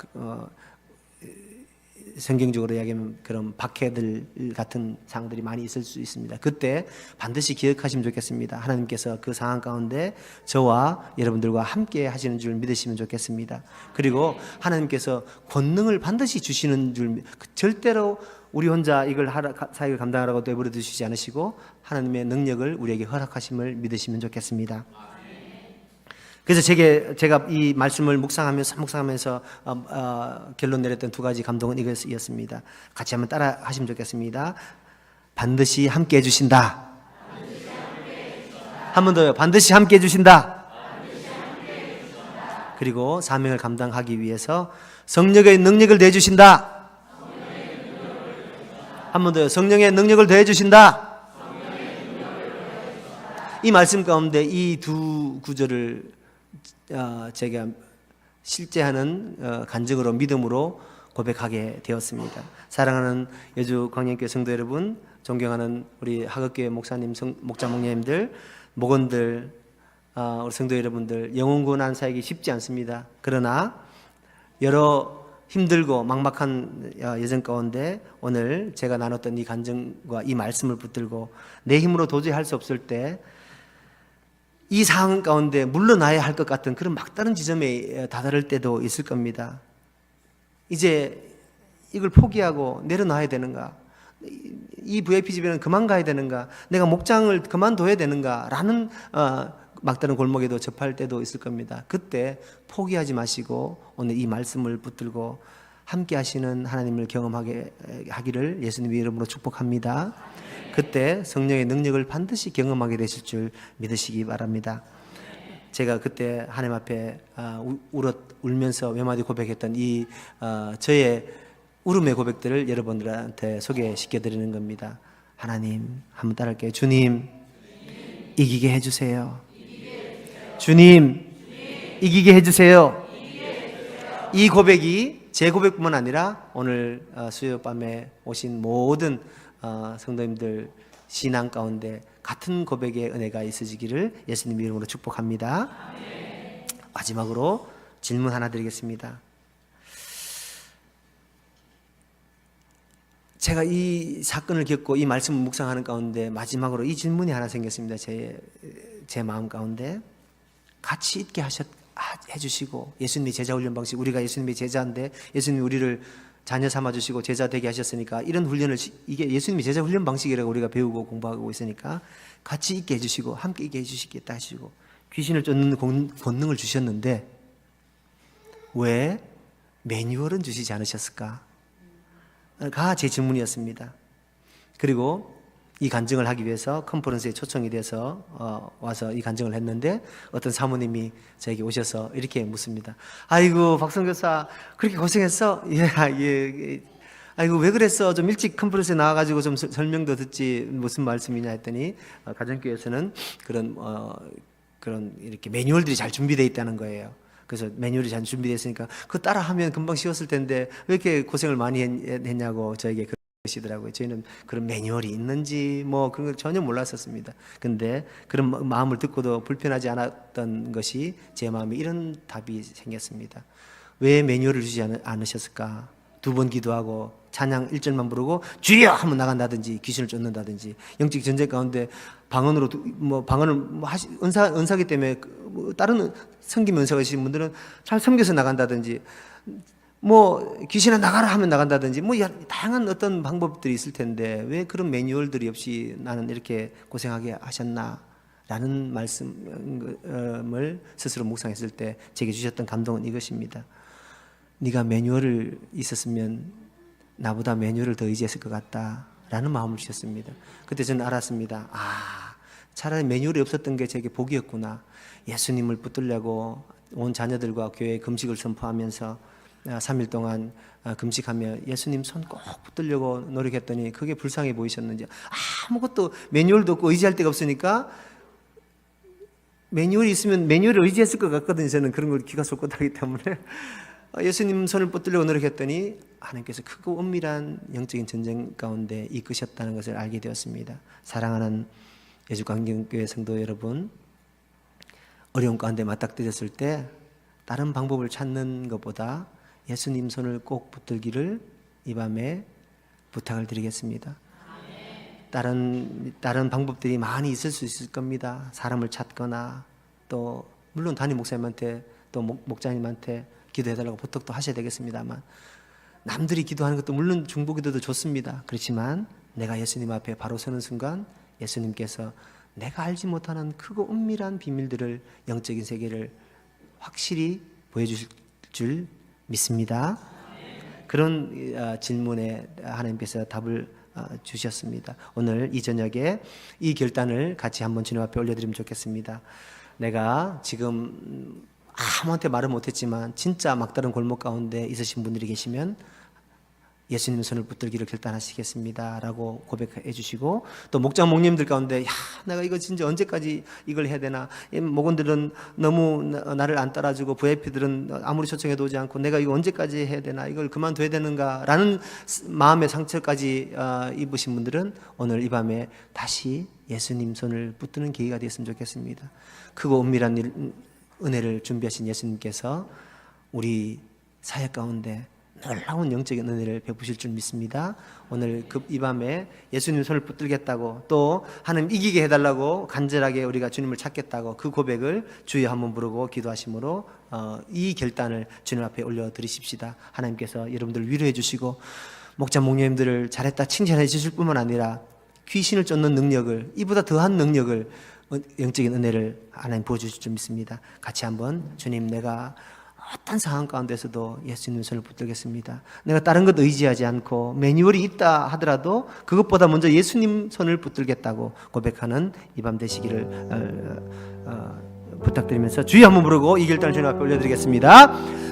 Speaker 1: 성경적으로 이야기하면 그런 박해들 같은 상황들이 많이 있을 수 있습니다. 그때 반드시 기억하시면 좋겠습니다. 하나님께서 그 상황 가운데 저와 여러분들과 함께 하시는 줄 믿으시면 좋겠습니다. 그리고 하나님께서 권능을 반드시 주시는 줄, 절대로 우리 혼자 이걸 사역을 감당하라고 내버려 두시지 않으시고 하나님의 능력을 우리에게 허락하심을 믿으시면 좋겠습니다. 그래서 제가 이 말씀을 묵상하면서 결론 내렸던 두 가지 감동은 이것이었습니다. 같이 한번 따라 하시면 좋겠습니다. 반드시 함께 해주신다. 한 번 더요. 반드시 함께 해주신다. 그리고 사명을 감당하기 위해서 성령의 능력을 더해주신다. 한 번 더요. 성령의 능력을 더해주신다. 이 말씀 가운데 이 두 구절을 제가 실제하는 간증으로 믿음으로 고백하게 되었습니다. 사랑하는 여주 광양교회 성도 여러분, 존경하는 우리 하극교회 목사님, 목자 목녀님들, 목원들, 우리 성도 여러분들, 영혼 구원한 사역이 쉽지 않습니다. 그러나 여러 힘들고 막막한 여정 가운데 오늘 제가 나눴던 이 간증과 이 말씀을 붙들고 내 힘으로 도저히 할 수 없을 때 이 상황 가운데 물러나야 할 것 같은 그런 막다른 지점에 다다를 때도 있을 겁니다. 이제 이걸 포기하고 내려놔야 되는가? 이 VIP 집에는 그만 가야 되는가? 내가 목장을 그만둬야 되는가? 라는 막다른 골목에도 접할 때도 있을 겁니다. 그때 포기하지 마시고 오늘 이 말씀을 붙들고 함께 하시는 하나님을 경험하게 하기를 예수님의 이름으로 축복합니다. 그때 성령의 능력을 반드시 경험하게 되실 줄 믿으시기 바랍니다. 제가 그때 하나님 앞에 울면서 외마디 고백했던 이 저의 울음의 고백들을 여러분들한테 소개시켜 드리는 겁니다. 하나님, 한번 따라할게요. 주님, 이기게 해주세요. 주님, 이기게 해주세요. 이 고백이 제 고백뿐만 아니라 오늘 수요 밤에 오신 모든 성도님들 신앙 가운데 같은 고백의 은혜가 있으시기를 예수님 이름으로 축복합니다. 마지막으로 질문 하나 드리겠습니다. 제가 이 사건을 겪고 이 말씀을 묵상하는 가운데 마지막으로 이 질문이 하나 생겼습니다. 제 마음 가운데 같이 있게 해주시고 예수님의 제자 훈련 방식, 우리가 예수님의 제자인데 예수님이 우리를 자녀 삼아주시고 제자 되게 하셨으니까 이런 훈련을, 이게 예수님의 제자 훈련 방식이라고 우리가 배우고 공부하고 있으니까 같이 있게 해주시고 함께 있게 해주시겠다 하시고 귀신을 쫓는 권능을 주셨는데 왜 매뉴얼은 주시지 않으셨을까? 가 제 질문이었습니다. 그리고 이 간증을 하기 위해서 컨퍼런스에 초청이 돼서 와서 이 간증을 했는데 어떤 사모님이 저에게 오셔서 이렇게 묻습니다. 아이고 박성교사 그렇게 고생했어? 예. 아이고 왜 그랬어? 좀 일찍 컨퍼런스에 나와가지고 좀 설명도 듣지 무슨 말씀이냐 했더니 가정교회에서는 그런 이렇게 매뉴얼들이 잘 준비되어 있다는 거예요. 그래서 매뉴얼이 잘 준비되어 있으니까 그거 따라하면 금방 쉬웠을 텐데 왜 이렇게 고생을 많이 했냐고 저에게 그러시더라고요. 저희는 그런 매뉴얼이 있는지 뭐 그런 걸 전혀 몰랐었습니다. 근데 그런 마음을 듣고도 불편하지 않았던 것이 제 마음에 이런 답이 생겼습니다. 왜 매뉴얼을 주지 않으셨을까? 2번 기도하고 찬양 1절만 부르고 주여 하면 나간다든지 귀신을 쫓는다든지 영적 전쟁 가운데 방언으로 은사기 때문에 다른 섬김 은사가 있으신 분들은 잘 섬겨서 나간다든지 귀신아 나가라 하면 나간다든지 다양한 어떤 방법들이 있을 텐데 왜 그런 매뉴얼들이 없이 나는 이렇게 고생하게 하셨나 라는 말씀을 스스로 묵상했을 때 제게 주셨던 감동은 이것입니다. 네가 매뉴얼을 있었으면 나보다 매뉴얼을 더 의지했을 것 같다 라는 마음을 주셨습니다. 그때 저는 알았습니다. 차라리 매뉴얼이 없었던 게 제게 복이었구나. 예수님을 붙들려고 온 자녀들과 교회에 금식을 선포하면서 3일 동안 금식하며 예수님 손 꼭 붙들려고 노력했더니 그게 불쌍해 보이셨는지 아무것도 매뉴얼도 없고 의지할 데가 없으니까 매뉴얼이 있으면 매뉴얼을 의지했을 것 같거든요. 저는 그런 걸 귀가 솔깃하기 때문에 예수님 손을 붙들려고 노력했더니 하나님께서 크고 은밀한 영적인 전쟁 가운데 이끄셨다는 것을 알게 되었습니다. 사랑하는 예주광경교회 성도 여러분, 어려운 가운데 맞닥뜨렸을 때 다른 방법을 찾는 것보다 예수님 손을 꼭 붙들기를 이 밤에 부탁을 드리겠습니다. 다른 방법들이 많이 있을 수 있을 겁니다. 사람을 찾거나 또 물론 담임 목사님한테 또 목자님한테 기도해달라고 부탁도 하셔야 되겠습니다만 남들이 기도하는 것도 물론 중보기도도 좋습니다. 그렇지만 내가 예수님 앞에 바로 서는 순간 예수님께서 내가 알지 못하는 크고 은밀한 비밀들을 영적인 세계를 확실히 보여주실 줄 믿습니다. 그런 질문에 하나님께서 답을 주셨습니다. 오늘 이 저녁에 이 결단을 같이 한번 주님 앞에 올려드리면 좋겠습니다. 내가 지금 아무한테 말을 못했지만 진짜 막다른 골목 가운데 있으신 분들이 계시면 예수님 손을 붙들기를 결단하시겠습니다 라고 고백해 주시고, 또 목장 목님들 가운데 내가 이거 진짜 언제까지 이걸 해야 되나, 목원들은 너무 나를 안 따라주고 VIP들은 아무리 초청해도 오지 않고 내가 이거 언제까지 해야 되나, 이걸 그만둬야 되는가 라는 마음의 상처까지 입으신 분들은 오늘 이 밤에 다시 예수님 손을 붙드는 계기가 되었으면 좋겠습니다. 크고 은밀한 은혜를 준비하신 예수님께서 우리 사역 가운데 놀라운 영적인 은혜를 베푸실 줄 믿습니다. 오늘 이 밤에 예수님 손을 붙들겠다고, 또 하나님 이기게 해달라고 간절하게 우리가 주님을 찾겠다고 그 고백을 주여 한번 부르고 기도하심으로 이 결단을 주님 앞에 올려드리십시다. 하나님께서 여러분들을 위로해 주시고 목자 목녀님들을 잘했다 칭찬해 주실 뿐만 아니라 귀신을 쫓는 능력을, 이보다 더한 능력을, 영적인 은혜를 하나님 부어주실 줄 믿습니다. 같이 한번 주님, 내가 어떤 상황 가운데서도 예수님 손을 붙들겠습니다. 내가 다른 것 의지하지 않고 매뉴얼이 있다 하더라도 그것보다 먼저 예수님 손을 붙들겠다고 고백하는 이 밤 되시기를 부탁드리면서 주여 한번 부르고 이 결단을 주님 앞에 올려드리겠습니다.